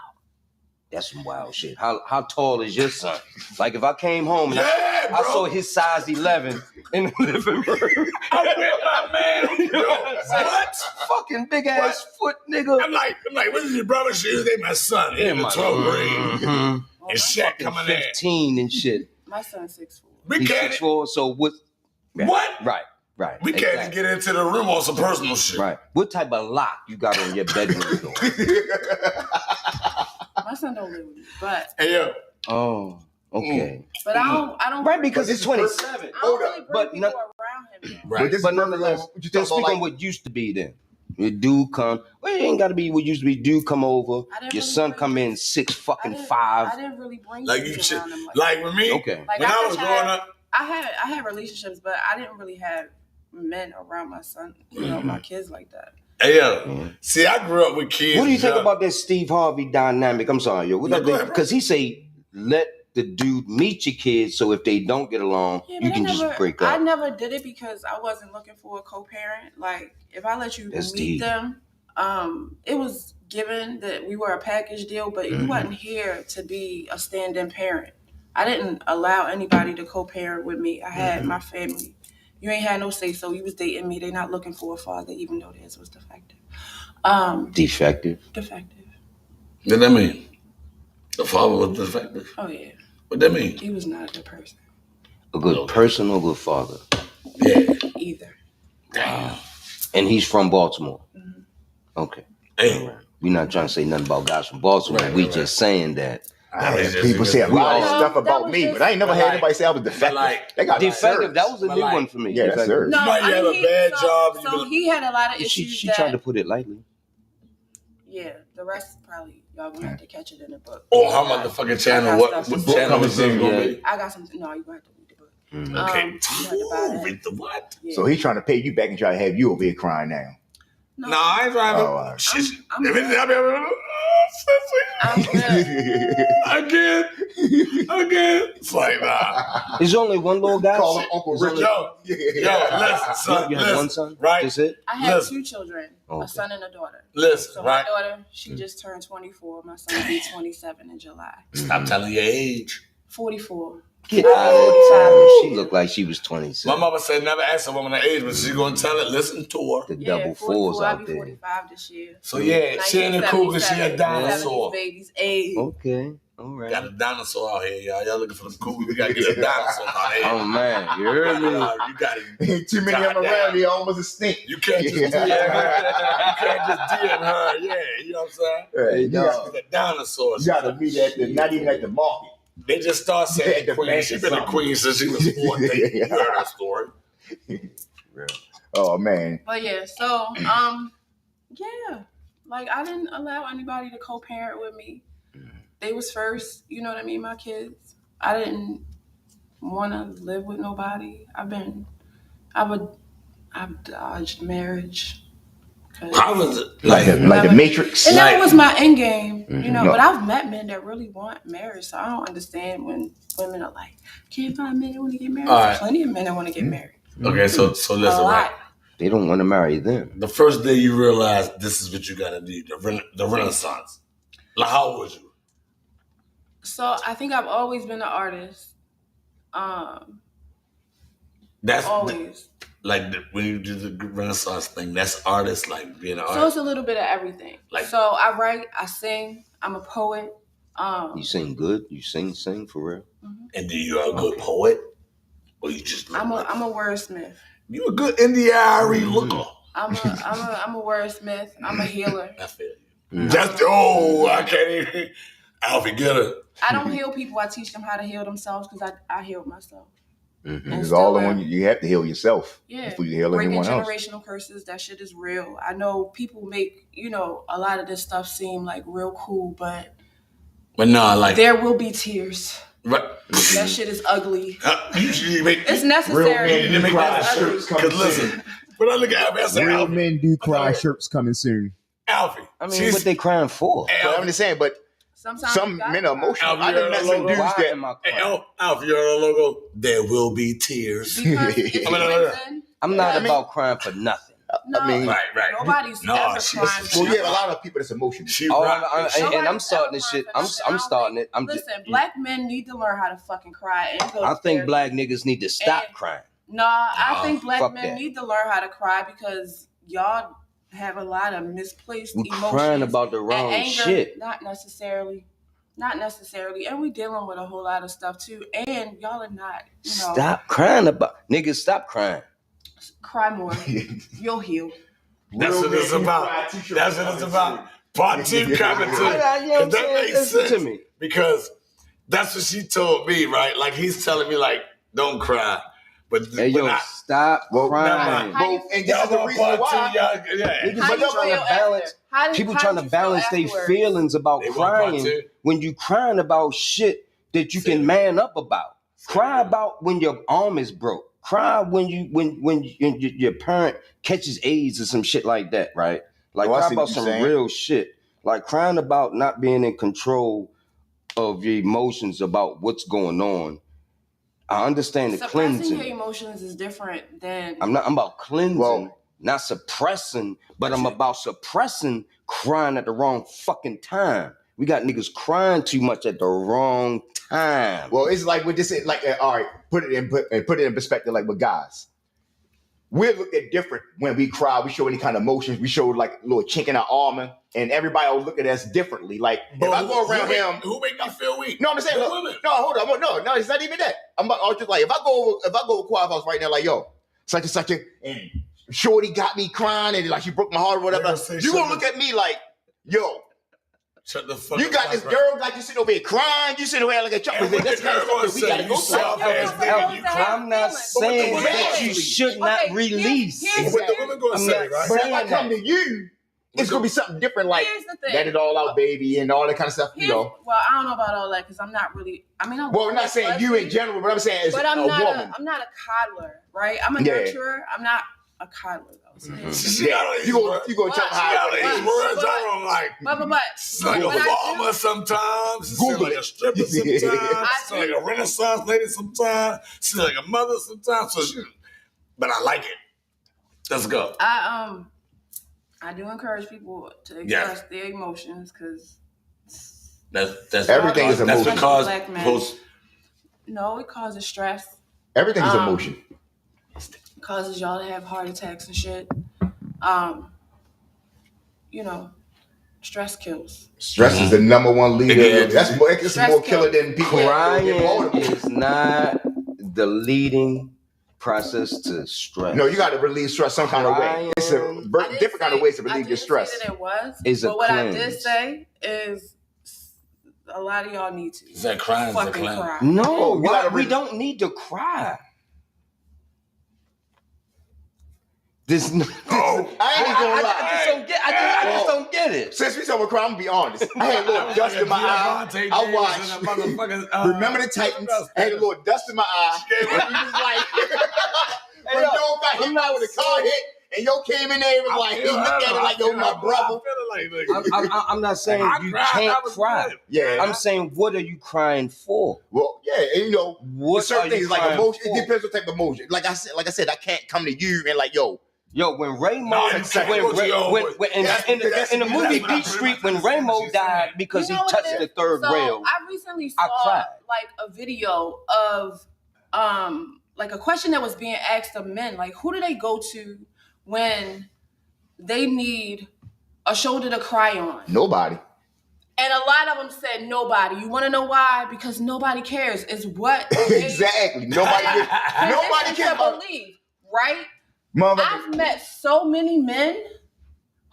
That's some wild shit. How tall is your son? Like if I came home and I saw his size 11 in the living room. I'm with my man. Yo, what? Fucking big ass foot nigga. I'm like, what is your brother's shoes? They my son. They in the 12th grade. Mm-hmm. And Shaq coming 15 and shit. My son's 6'4". He's 6'4", so what? What? Right. We can't get into the room on some personal shit. Right. What type of lock you got on your bedroom door? My son don't live with me, but hey yo. Oh, okay. But I don't. Right, because it's 27. I don't really bring people around him. Right. But nonetheless, just speak on what used to be then. Your dude come. Well, it ain't got to be what used to be. Dude come over. Your son come in 6'5". I didn't really bring like you around him like with me. Okay. Like when I was growing up, I had relationships, but I didn't really have men around my son, my kids like that. Hey yo, see, I grew up with kids. What do you think about that Steve Harvey dynamic? I'm sorry, yo. Because he say let the dude meet your kids, so if they don't get along, you can just break up. I never did it because I wasn't looking for a co-parent. Like, if I let you meet them, it was given that we were a package deal, but you wasn't here to be a stand-in parent. I didn't allow anybody to co-parent with me. I had my family. You ain't had no say, so you was dating me. They not looking for a father, even though theirs was defective. Defective. What that mean? The father was defective? Oh, yeah. What that mean? He was not a good person. A good person or a good father? Yeah. Either. Damn. And he's from Baltimore? Okay. Hey. We're not trying to say nothing about guys from Baltimore. We just saying that. People say a lot of stuff about me, but I ain't never had anybody say I was defective. They got defective. That was a new one for me. Yeah, that's serious. No, you had a bad job. So he had a lot of issues. She tried to put it lightly. Yeah, the rest probably y'all gonna have to catch it in the book. Oh, how motherfucking channel? What channel is this gonna be? I got something. No, you gonna have to read the book. Okay. Read the what? Yeah. So he's trying to pay you back and try to have you over here crying now. No, I ain't trying to. Again. It's like, nah. There's only one little guy. Call him Uncle Richard. Yo, listen, son. You had one son? Right? That's it? I had 2 children, a son and a daughter. Listen, so right? my daughter, she just turned 24. My son will be 27 in July. Stop telling your age. 44. Get out of here. She looked like she was 26. My mama said never ask a woman her age, but she's gonna tell it. Listen to her. The double fours out there. I'll be 45 this year. So yeah, she ain't a cool because she a dinosaur. Baby's age. Okay, all right. Got a dinosaur out here, y'all. Y'all looking for the cool? We gotta get a dinosaur out here. Oh man, you heard me. You got it. Ain't too many of them around. They almost extinct. You can't just DM her. You can't just DM her. Yeah, you know what I'm saying? Hey, you got the dinosaurs. You gotta meet at the not even at the market. They just start saying the queen. She's been a queen since she was 14. You heard her story. Oh man. But yeah, so yeah, like I didn't allow anybody to co-parent with me. They was first, you know what I mean, my kids. I didn't want to live with nobody. I've dodged marriage. How was it? Like the Matrix? And that was my end game, you know. But I've met men that really want marriage, so I don't understand when women are like, can't find men that want to get married. There's plenty of men that want to get married. Okay, so listen, right? They don't want to marry them. The first day you realized this is what you gotta do, the Renaissance. Like, how old was you? So I think I've always been an artist. That's always. When you do the Renaissance thing, that's artist, like being an artist. So it's a little bit of everything. So I write, I sing, I'm a poet. You sing good? You sing for real? Mm-hmm. And do you are a good poet? Or you just I'm a wordsmith. You a good Indiari looker. I'm a wordsmith. I'm a healer. I feel you. I can't even. Alfie, get her. I don't heal people. I teach them how to heal themselves because I healed myself. It's all the one you have to heal yourself. Yeah. Before you heal anyone else. Generational curses, that shit is real. I know people make, a lot of this stuff seem like real cool, but no, there will be tears. Right. That shit is ugly. It's necessary. Real men do cry shirts coming soon. When I look at Alfie, I say, real men do cry shirts coming soon. Alfie. I mean, what they crying for? I'm just saying, but sometimes some men are emotional. I done met some dudes that. Alfie, you heard the logo? There will be tears. I'm not about crying for nothing. No, I mean, right. Nobody's ever crying. Well, you have a lot of people that's emotional. And I'm starting this shit. I'm starting it. Listen, black men need to learn how to fucking cry. I think black niggas need to stop crying. No, I think black men need to learn how to cry because y'all have a lot of misplaced emotions. We're crying about the wrong anger, shit. Not necessarily. And we dealing with a whole lot of stuff too. And y'all are not, Stop crying about. Niggas, stop crying. Cry more. You'll heal. That's what it's about. Part 2 coming to that makes sense to me. Because that's what she told me, right? Like, he's telling me, like, don't cry. But stop crying. And this is the reason why. People trying to balance their feelings about crying when you crying about shit that you can man up about. Cry about when your arm is broke. Cry when your parent catches AIDS or some shit like that, right? Like, cry about some real shit. Like, crying about not being in control of your emotions about what's going on. I understand the cleansing. Suppressing your emotions is different than... I'm about cleansing, not suppressing, but I'm about suppressing crying at the wrong fucking time. We got niggas crying too much at the wrong time. Well, it's like with this, like, all right, put it in perspective, like with guys. We're looked at different when we cry. We show any kind of emotions. We show like a little chink in our armor, and everybody will look at us differently. Like if I go around him, who make me feel weak? No, I'm saying, look, no, hold on, no, it's not even that. I'm just like if I go to Quiet House right now, like yo, such and such, and Shorty got me crying, and like she broke my heart or whatever. You gonna look at me like, yo. Shut the fuck you up. got this girl got you sitting over here crying. You sitting over here like a chocolate. That's kind of stuff that we gotta go through. I'm not saying that you should not release. What the women gonna say, right? But if I come to you, it's gonna be something different. Like let it all out, baby, and all that kind of stuff. You know. Well, I don't know about all that because I'm not really. I mean, we're not saying you in general, but I'm saying as a woman. I'm not a coddler, right? I'm a nurturer. I'm not a coddler though. Yeah, you gonna tell them how these words I don't like. But it's like a farmer sometimes. It's like a stripper sometimes. It's like a Renaissance lady sometimes. It's like a mother sometimes. So, but I like it. Let's go. I do encourage people to express their emotions because that's everything is emotion. That's because no, it causes stress. Everything is emotion. Causes y'all to have heart attacks and shit. You know, stress kills. Stress is the number one leader. That's more killer than people. Crying is not the leading process to stress. No, you got to release stress some kind of way. It's a different kind of ways to relieve your stress. I didn't say that it was. Is but what I did say is a lot of y'all need to. Is that crying? Fucking cry. No, we don't need to cry. I ain't gonna lie. I just don't get it. Since we talking about crime, I'm gonna be honest. I had a little dust in my eye. I watched. Remember the Titans? I had a little dust in my eye. And he was like, when nobody hit me with a car hit, and yo came in there and was like, he looked at it like, yo, my brother. I'm not saying you can't cry. Yeah. I'm saying, what are you crying for? Well, yeah, and you know, what certain things like emotion. It depends what type of emotion. Like I said, I can't come to you and like, yo, when Raymo, in the movie Beach Street, when Raymo died because he touched the third rail, I recently saw like a video of like a question that was being asked of men, like who do they go to when they need a shoulder to cry on? Nobody. And a lot of them said nobody. You want to know why? Because nobody cares. It's what exactly. Nobody cares. Believe, right? I've met so many men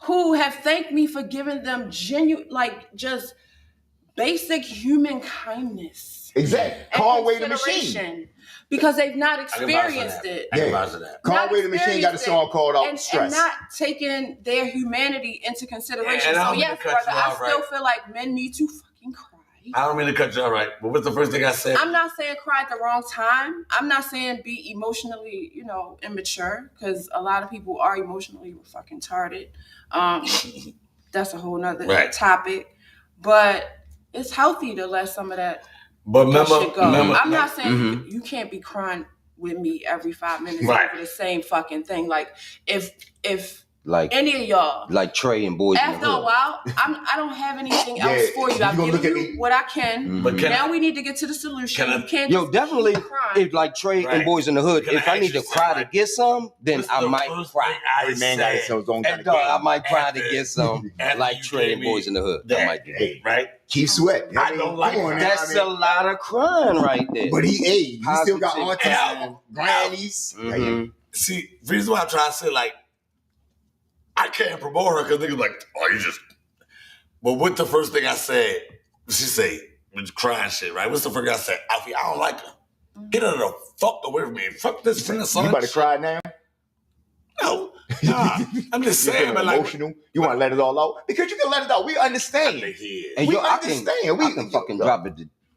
who have thanked me for giving them genuine, like just basic human kindness. Exactly. Conway the Machine. Because they've not experienced it. Conway the Machine got a song called Stress. And not taking their humanity into consideration. So yes, brother, I still feel like men need to fucking cry. I don't mean to cut you out, right? But what's the first thing I said? I'm not saying cry at the wrong time. I'm not saying be emotionally, immature, because a lot of people are emotionally fucking retarded. That's a whole nother topic. But it's healthy to let some of that shit go. I'm not saying you can't be crying with me every 5 minutes over the same fucking thing. Like if like any of y'all, like Trey and Boys in the Hood. After a while, I don't have anything else for you. I've given you what I can. But now we need to get to the solution. You can't definitely. If like Trey and Boys in the Hood, if I need to cry to get some, then I might cry. Every man got his own kind of I might cry to get some, like Trey and Boys in the Hood. That might do it, right? Keith Sweat. I don't like it. That's a lot of crying right there. But he still got autism, grannies. See, the reason why I'm trying to say like, I can't promote her because niggas like, oh, you just. But what the first thing I said? She say, with crying shit, right? What's the first thing I said? Alfie, I don't like her. Get her the fuck away from me. Fuck this friend son. You about to cry now? No. Nah. I'm just saying, but like. Emotional. You want to let it all out? Because you can let it out. We understand. And we understand. I can fucking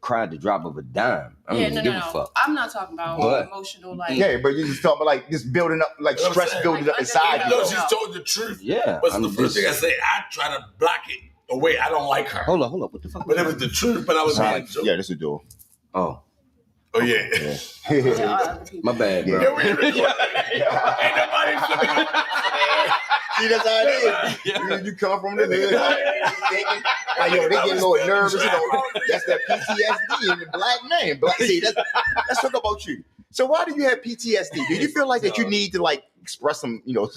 cry the drop of a dime. I don't give a fuck. I'm not talking about emotional like. Yeah, but you just talking about like just building up, like stress building up inside you. No, she's told the truth. Yeah. What's the first thing I say? I try to block it Oh wait, I don't like her. Hold on. What the fuck? But it was the truth. But I was like, yeah, that's a door. Oh. Oh yeah. My bad, bro. Yeah. Ain't nobody See, that's how it is. You come from the hood, thinking, like, yo, they get a little nervous. You know, that's that PTSD in the black man. See, let's talk about you. So why do you have PTSD? Do you feel like that you need to like express some, you know,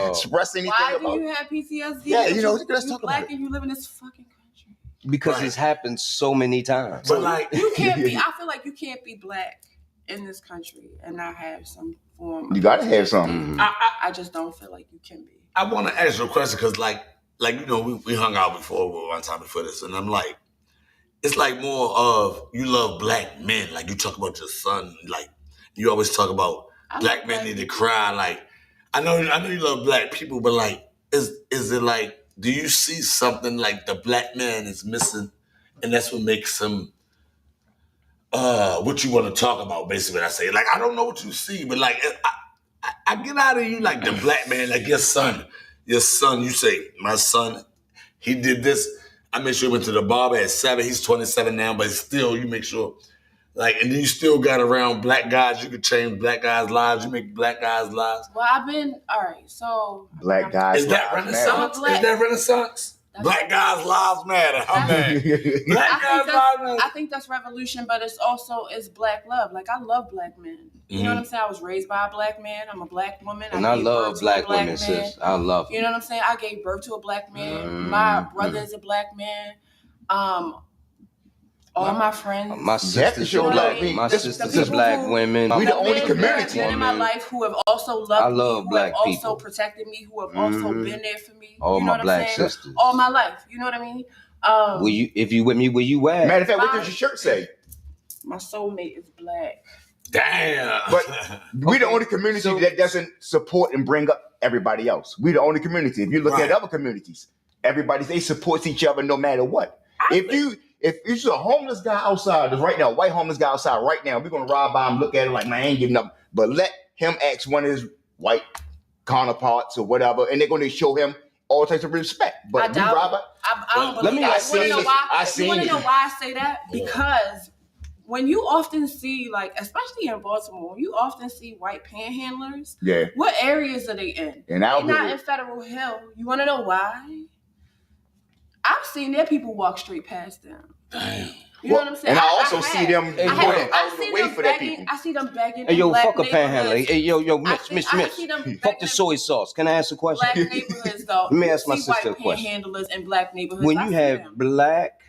express anything why about? do you have PTSD? Yeah, you know, let's you talk black about it. and you live in this fucking country. Because it's happened so many times. But like, You can't be. I feel like you can't be black in this country and not have some form. You gotta have something. I just don't feel like you can be. I want to ask you a question because, like you know, we hung out before one time before this, and I'm like, it's like more of you love black men. Like you talk about your son, like you always talk about black men need to cry. Like I know you love black people, but like, is it like, do you see something like the black man is missing, and that's what makes him what you want to talk about? Basically, what I say, like I don't know what you see, but like I get out of you like the black man, like your son. You say, my son, he did this. I make sure he went to the barber at 7. He's 27 now, but still, you make sure. Like, and then you still got around black guys. You could change black guys' lives. You make black guys' lives. Well, I've been, all right, so. Black guys. Is that Renaissance? Is that Renaissance? Black guys' lives matter. I'm mad. Black guys' lives matter. I think that's revolution, but it's black love. Like, I love black men. You know what I'm saying? I was raised by a black man. I'm a black woman. And I love black women, sis. I love them. You know what I'm saying? I gave birth to a black man. My brother is a black man. All my friends. My sisters are black. My sisters are black women. We the only community. Men in my life who have also loved me. I love black people. people. Also protected me. Who have also been there for me. All you know my what black I'm saying? sisters. All my life. You know what I mean? If you with me, where you at? Matter of fact, what does your shirt say? My soulmate is black. Damn. But we the only community that doesn't support and bring up everybody else. We the only community. If you look at other communities, they support each other no matter what. If you're a homeless guy outside, right now, a white homeless guy outside right now, we're gonna ride by him, look at him like, man, I ain't giving up. But let him ask one of his white counterparts or whatever, and they're gonna show him all types of respect. But I don't believe that. You wanna know why I say that? Because when you often see, like, especially in Baltimore, when you often see white panhandlers, what areas are they in? They're not in Federal Hill. You want to know why? I've seen their people walk straight past them. Damn. You know what I'm saying? And I also see them going out of the way for that people. I see them begging. Hey, yo, fuck a panhandler. Hey, yo, Mitch. Fuck the soy sauce. Can I ask a question? Black neighborhoods, though. Let me ask my sister a question. Panhandlers in black neighborhoods. When you have black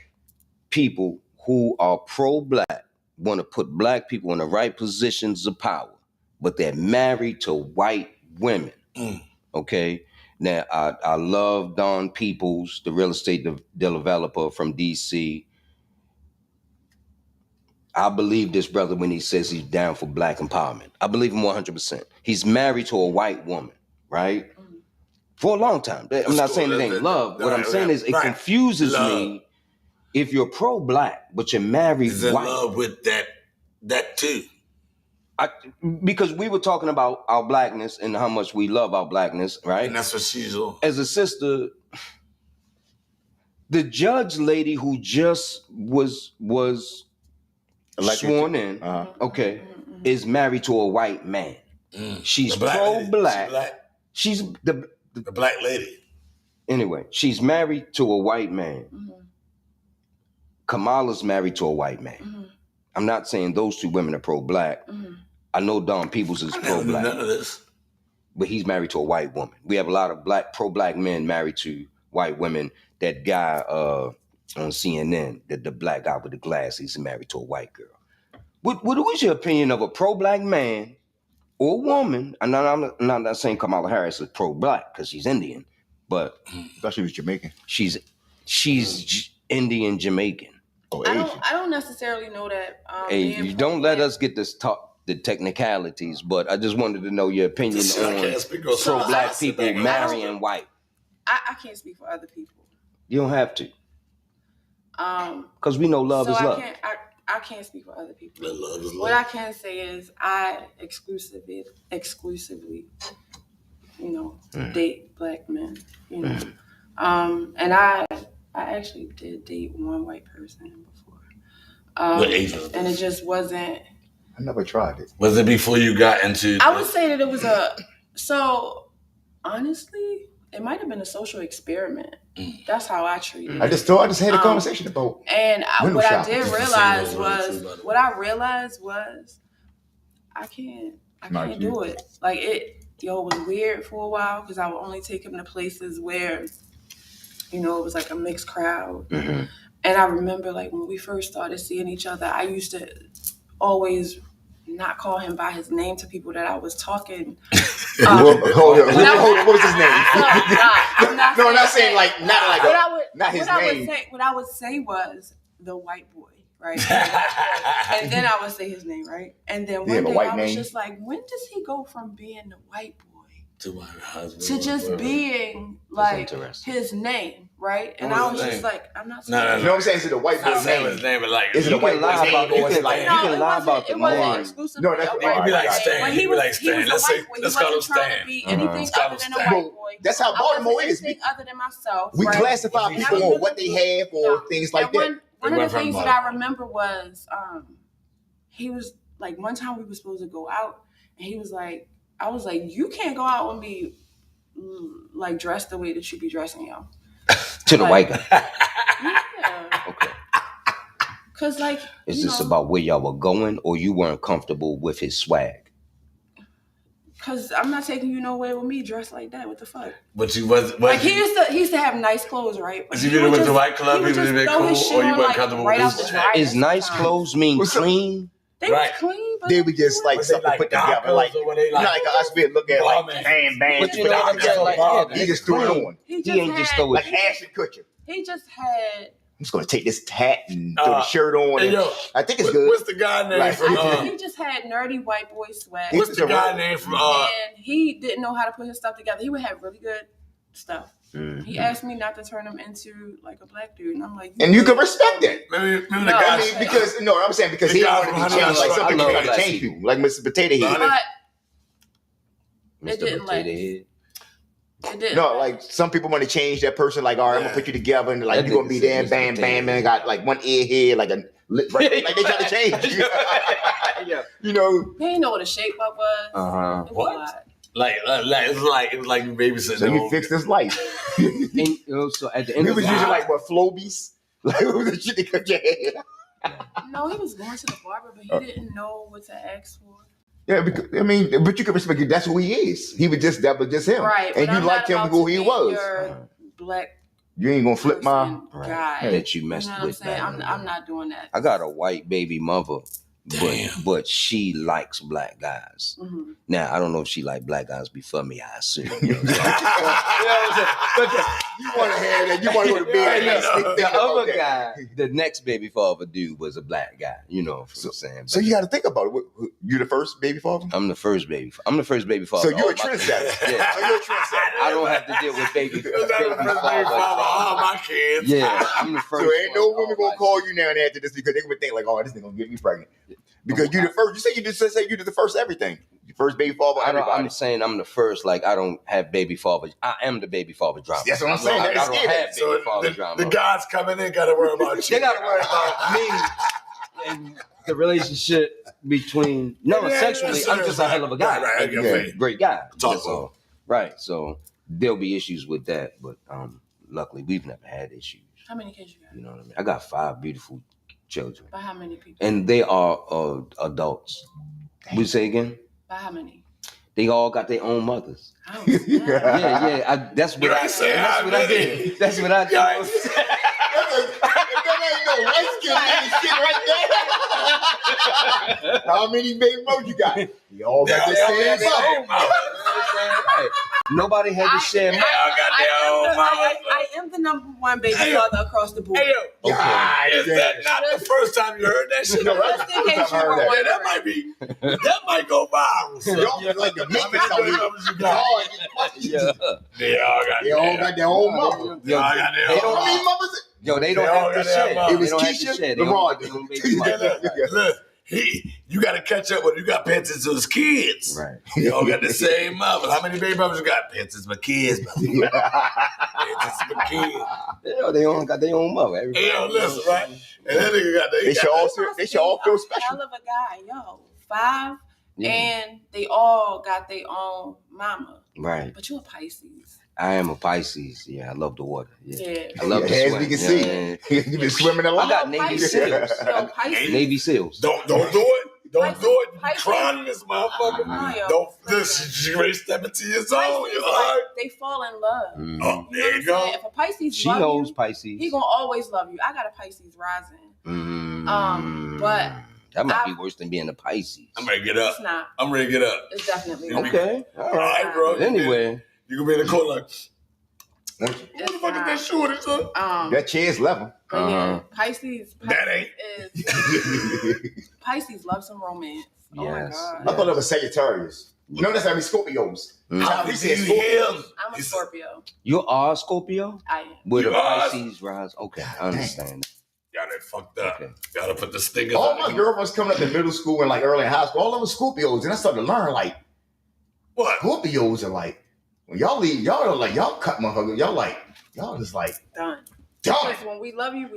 people who are pro-black, want to put black people in the right positions of power, but they're married to white women. Okay? Now, I love Don Peoples, the real estate developer from D.C. I believe this brother when he says he's down for black empowerment. I believe him 100%. He's married to a white woman, right? For a long time. I'm not saying it ain't love. What I'm saying is it confuses me if you're pro-black, but you're married white. In love with that too. Because we were talking about our blackness and how much we love our blackness, right? And that's what she's on. As a sister, the judge lady who just was sworn in, is married to a white man. She's pro-black. She's the black lady. Anyway, she's married to a white man. Kamala's married to a white man. I'm not saying those two women are pro-black. I know Don Peoples is pro-black. None of this. But he's married to a white woman. We have a lot of pro-black men married to white women. That guy on CNN, the black guy with the glasses, he's married to a white girl. What was your opinion of a pro-black man or woman? I'm not saying Kamala Harris is pro-black because she's Indian, but I thought she was Jamaican. She's Indian Jamaican. I don't necessarily know that. Hey, you don't let us get this talk. The technicalities, but I just wanted to know your opinion on pro-black people marrying white. I can't speak for other people. You don't have to. Because we know love is love. I can't speak for other people. Love is love. What I can say is I exclusively, date black men. And I I actually did date one white person before. What age was this? And it just wasn't. I never tried it. Was it before you got into? I would say that it was so honestly, it might have been a social experiment. That's how I treated it. I just had a conversation about. And what I did realize was I can't do it. Like it was weird for a while because I would only take him to places where, it was like a mixed crowd. Mm-hmm. And I remember like when we first started seeing each other, I used to always not call him by his name to people that I was talking. Hold on. What was his name? I'm not saying like not his name. What I would say was the white boy, right? And then I would say his name, right? And then one day I was just like, when does he go from being the white boy to my husband to just being like his name, right? And I was just like, I'm not saying no. You know what I'm saying? Is it a white boy's name? His name, like, is it a white boy's name? You can lie about the name. No, that's it could be like Stan. He would be like Stan. Let's call him Stan. Anything other than a white boy. That's how Baltimore is. Anything other than myself. We classify people on what they have or things like that. One of the things that I remember was he was like, one time we were supposed to go out and he was like, I was like, you can't go out and be like dressed the way that you be dressing, yo. To the white guy. Yeah. Okay. Cause like, is this about where y'all were going, or you weren't comfortable with his swag? Cause I'm not taking you nowhere with me dressed like that. What the fuck? But you was like he used to have nice clothes, right? Was you with the white club? He was a bit cool, or you weren't comfortable with his? Is nice clothes mean clean? They was clean, but they were just like something put together, like like us being look at like bam. But you know what I'm saying? Like, he just threw it on. He ain't just throw it. Like Ashton Kutcher. He just had. I'm just gonna take this hat and throw the shirt on. And I think it's good. What's the guy name from? He just had nerdy white boy swag. What's the guy name from? And he didn't know how to put his stuff together. He would have really good stuff. Mm-hmm. He asked me not to turn him into like a black dude, and I'm like, and you can respect that. Maybe the guy, because I'm saying because he didn't want to be changed. Like some people try to change people, like Mr. Potato Head. But it didn't like. No, like some people want to change that person. Like, all right, I'm gonna put you together, and like you're gonna be there, bam, and got like one ear here, like a lip, right? Like they try to change you. Yeah. You know, they didn't know what a shape up was. What? Like it's like you babysitting. So you fixed his life. And, so at the end, he was using like what Flobies, like the shit they cut your hair. No, he was going to the barber, but he didn't know what to ask for. Yeah, because, I mean, but you can respect it. That's who he is. That was just him, right? And you liked him who he was. Black. You ain't gonna flip my guy that you messed with. I'm not doing that. I got a white baby mother. But she likes black guys. Mm-hmm. Now I don't know if she like black guys before me. I assume. You know what I'm saying? You want to have that? You want to go to bed? The other guy, the next baby father dude, was a black guy. You know what I'm saying? So you got to think about it. You the first baby father? I'm the first baby father. So you're a trendsetter. Yeah. So you're a trendsetter. I don't have to deal with baby father. All my kids. Yeah, I'm the first. So ain't no woman gonna call you now and after this because they would think like, oh, this nigga gonna get me pregnant. Because you the first. You say you did the first everything. Your first baby father. I'm saying I'm the first. Like I don't have baby father. I am the baby father drama. That's what I'm saying. I don't have baby father drama. The guys coming in got to worry about you. They got to worry about me and the relationship between. No, sexually, I'm just a hell of a guy. Right. Great guy. So, right. So there'll be issues with that, but luckily we've never had issues. How many kids you got? You know what I mean? I got 5 beautiful children. By how many people? And they are adults. We say again? By how many? They all got their own mothers. Oh, yeah. That's what I did. That's what I did. That ain't no light skin shit right there. How many baby mothers you got? You all got the same mother. Nobody had to share. I am the number one baby father across the board. Hey, yo. Okay. Is that not the first time you heard that shit? No, that's the first time I heard that. That might go viral. So. Y'all like the maintenance on you. They all got their own mother. How many mothers? Yo, they don't have to share. It was Keisha, LeBron. Look, You got to catch up with. You got to pay attention to his kids. Right. You all got the same mother. How many baby brothers you got? Pay attention to my kids, brother. Pay attention to my kids. Yeah, they all got their own mother. Everybody. Hey, yo, listen, right? And then they got They should all feel special. Hell of a guy, yo. 5, and they all got their own mama. Right. But you a Pisces. I am a Pisces. Yeah, I love the water. Yeah. I I love the as swim. we can see, you've been swimming a lot. I got Navy SEALs. Yo, Pisces. Navy SEAls. Don't do it. Don't do it. You Pisces. crying in this motherfucker. No, Don't. This you ready to step into your zone. Pisces, You all right? they fall in love. Mm. Oh, You know there what you I'm go. saying? If a Pisces She love knows you, Pisces. he gonna always love you. I got a Pisces rising. But that might be worse than being a Pisces. I'm ready to get up. it's not. I'm ready to get up. It's definitely Okay. not. Okay. All All right. right, bro. Anyway. You gonna be in the corner like, what the It's fuck is not. that shorty, son? That chair's level. But yeah, Pisces That ain't. is Pisces love some romance. Oh my Yes. god. I thought it was Sagittarius. No, that's how many Scorpios. How He did said you Scorpio. hear? I'm a Scorpio. You are a Scorpio? I am. With You a are? Pisces rise. Okay, I understand. Y'all done fucked up. Okay. Y'all done put the stingers All on my the- girlfriends coming up in middle school and like early high school, all of them were Scorpios. And I started to learn like What? Scorpios are like, when y'all leave, y'all are like, y'all cut motherfuckers. Y'all just like, Done. done. Because when we love you,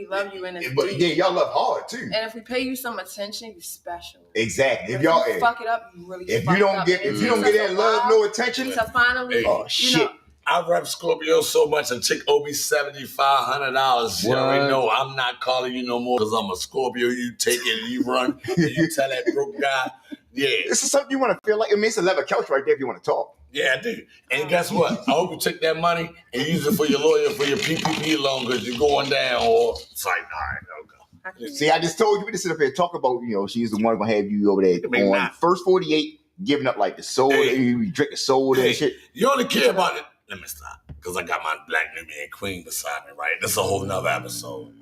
and it's But deep. yeah, y'all love hard too. And if we pay you some attention, you special. Exactly. If If y'all, you fuck it up, you really if fuck you don't up. get, And if you don't it get takes that us a love, while no attention, to finally, Hey. oh you shit. know, I rep Scorpio so much, a chick owe me $7,500. You already What? know I'm not calling you no more because I'm a Scorpio. You take it, you run, and you tell that broke guy, yeah, This is something you want to feel like. I mean, it's a leather couch right there if you want to talk. yeah, I do. And guess what? I hope you take that money and use it for your lawyer for your PPP loan because you're going down. Or it's like, all right, okay. I can- See, I just told you we just sit up here and talk about, she's the one gonna have you over there Maybe on not. first 48, giving up like the soda, Hey. you drink the soda Hey. and shit. You only care about it. Let me stop because I got my black Nubian queen beside me, right? That's a whole nother episode.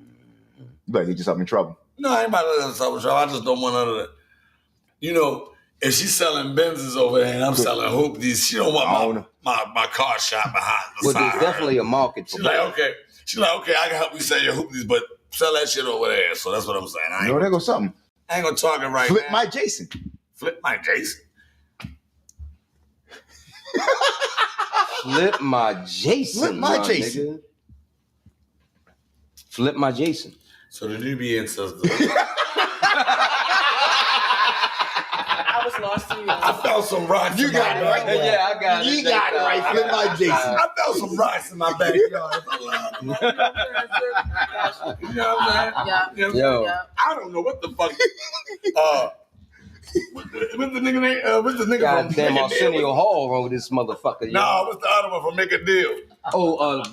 You better get yourself in trouble. No, I ain't about to let her trouble. I just don't want none of that. If she's selling Benzes over there and I'm selling hoopties, she don't want my car shop behind the Well, side. there's definitely a market for She's like, okay. I can help you sell your hoopties, but sell that shit over there. So that's what I'm saying. There goes something. I ain't gonna talk it right Flip now. my Jason. Flip my Jason. Flip my Jason. Flip my Jason. Nigga. Flip my Jason. So the Nubian sister. I was lost to you. I felt some rocks. You in got my it right. backyard. Yeah, I got it. You got it right. Flip my Jason. I felt some rocks in my backyard. You know what I'm saying? Yeah. You know what I'm saying? Yo. Yeah. I don't know what the fuck. What's the nigga name? What's the nigga from Goddamn Make a Deal? Arsenio Hall wrote this motherfucker. No, what's the other one from Make a Deal?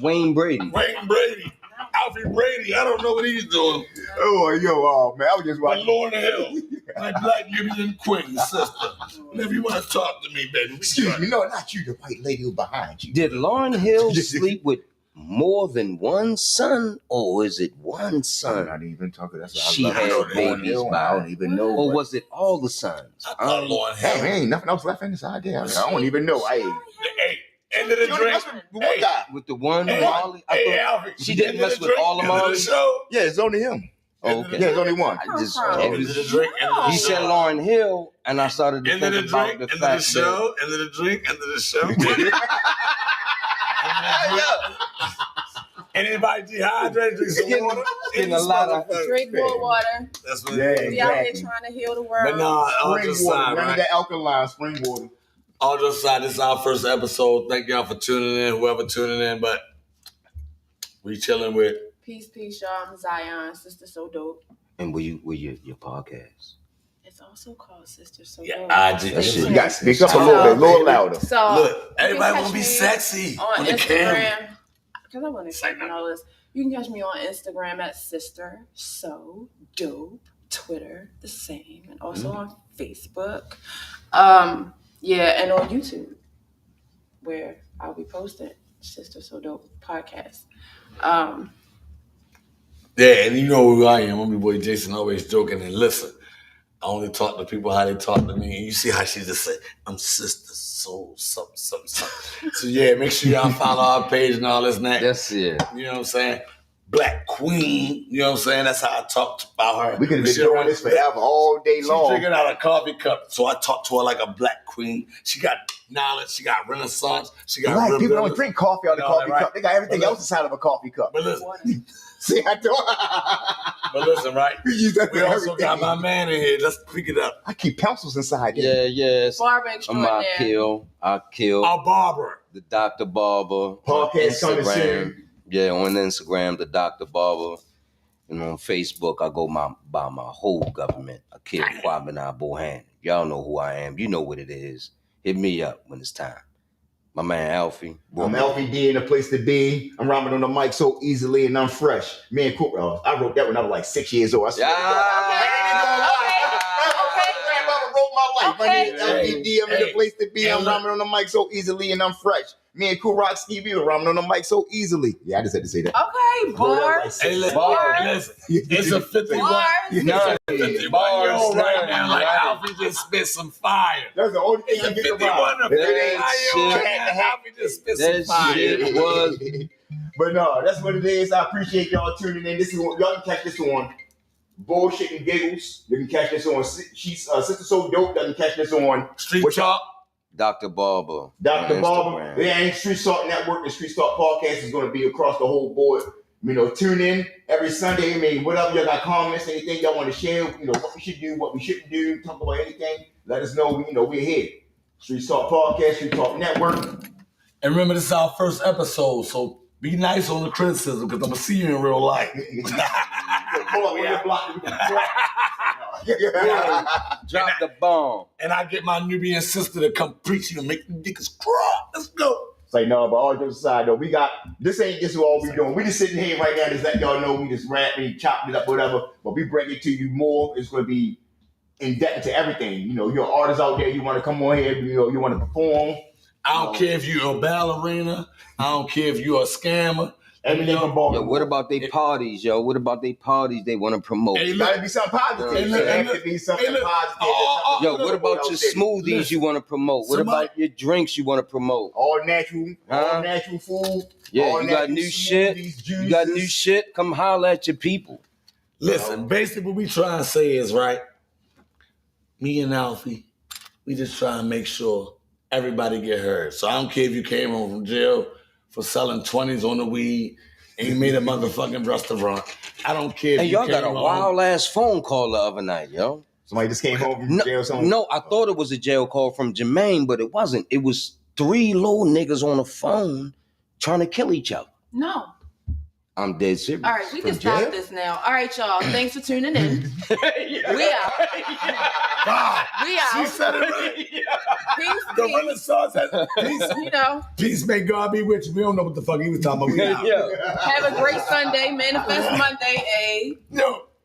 Wayne Brady. Wayne Brady. Alfie Brady. I don't know what he's doing. Oh, man, I was just But watching. Lauren Hill, my black Nubian queen sister. Whenever you want to talk to me, baby. Excuse me, no, not you, the white lady who behind you. Did Lauryn Hill sleep with more than one son, or is it one I'm son? not even talking. That's She I love had Lauren babies Hill, by- I don't even know. Or but- was it all the sons? I thought Lauren Hey, Hill. man, ain't nothing else left inside there. I don't even know. Hey, Hey, end of the you only drink. mess with one guy. With the one Hey, Molly? I Hey, thought Alfie. she didn't end of mess the with drink, all of end Molly? the show. Yeah, it's only him. Oh, Yeah, okay. there's only one. I just Come from? every- End of the drink, end of the he show. said Lauryn Hill, and I started to End of think the about drink, the end of the fact that show, end of the drink, end of the show. Anybody dehydrated, drink some water. getting a lot of- Drink more water. That's what Yeah, it is. We out here exactly. trying to heal the world. But no, all Spring just water. side, None of right? that alkaline spring water. All just side. This is our first episode. Thank y'all for tuning in, whoever tuning in. But we chilling with. Peace, y'all. I'm Zayaan, Sister So Dope. And were your podcast? It's also called Sister So Yeah, Dope. I just. That shit- You got to speak up a little bit, a little louder. So Look, you everybody can want to be catch me sexy on on the camera. Instagram. Because I wasn't Say expecting all this. You can catch me on Instagram at Sister So Dope. Twitter, the same. And also on Facebook. Yeah, and on YouTube, where I'll be posting Sister So Dope podcast. Yeah, and you know who I am. I'm your boy Jason, always joking. And listen, I only talk to people how they talk to me. And you see how she just said, I'm Sister Soul, something. So yeah, make sure y'all follow our page and all this and that. That's it. You know what I'm saying? black queen. You know what I'm saying? That's how I talked about her. We could have been doing this forever, all day long. She's drinking out a coffee cup, so I talked to her like a black queen. She got knowledge. She got renaissance. She got black people don't drink coffee out of a coffee right? cup. They got everything else inside of a coffee cup. But listen, see, I do. But listen, right? We also got my man in here. Let's pick it up. I keep pencils inside there. Yeah. Barber extraordinaire. I kill. Our barber. The Dr. Barber. Podcast coming soon. Yeah, on Instagram, the Dr. Barber. And on Facebook, I go by my whole government. I kill Kwame Bohan. Y'all know who I am. You know what it is. Hit me up when it's time. My man Alfie. I'm Alfie D in the place to be. I'm rhyming on the mic so easily and I'm fresh. Me and Cooper, I wrote that when I was like 6 years old. I swear grandmama wrote my life. My name is Alfie D. I'm in the place to be. I'm rhyming on the mic so easily and I'm fresh. Me and Cool Rock Stevie were rhyming on the mic so easily. Yeah, I just had to say that. Okay, bars. Hey, listen. It's a 51. Bars right now. Like Alfie just spit some fire. That's the only thing I get around. Alfie just spit some fire. Shit was. But no, that's what it is. I appreciate y'all tuning in. This is y'all can catch this on Bullshit and Giggles. You can catch this on Sister So Dope. You can catch this on Street Talk. Dr. Barber. Dr. Barber. Yeah, and Street Talk Network and Street Talk Podcast is going to be across the whole board. You know, tune in every Sunday. I mean, whatever y'all got comments, anything y'all want to share, you know, what we should do, what we shouldn't do, talk about anything, let us know. You know, we're here. Street Talk Podcast, Street Talk Network. And remember, this is our first episode, so be nice on the criticism because I'm going to see you in real life. Drop the bomb. And I get my Nubian sister to come preach and make the niggas cry. Let's go. It's like, no, but all jokes aside, though, this ain't just all we doing. We just sitting here right now, just let y'all know we just rap and chop it up, whatever, but we bring it to you more. It's going to be in depth to everything. You know, you're an artist out there, you want to come on here, you know, you want to perform. I don't care if you're a ballerina. I don't care if you're a scammer. Everything from ball. Yo, what about they parties, yo? What about they parties they want to promote? Hey, gotta be something positive. It have to be something positive. Yo, what about your smoothies you want to promote? What about your drinks you want to promote? All natural food. Yeah, you got new shit. You got new shit. Come holler at your people. Listen, basically what we trying to say is, right, me and Alfie, we just try and make sure everybody get heard. So I don't care if you came home from jail for selling 20s on the weed and you made a motherfucking restaurant. I don't care if hey, y'all got a wild ass phone call the other night, yo. Somebody just came home from jail. No, I thought it was a jail call from Jermaine, but it wasn't. It was 3 little niggas on the phone trying to kill each other. No. I'm dead serious. All right, we can stop this now. All right, y'all. Thanks for tuning in. We out. Wow. We out. She said it right. Peace. The Renaissance has peace. You know. Peace, may God be with you. We don't know what the fuck he was talking about. We out. Have a great Sunday. Manifest Monday, Yo.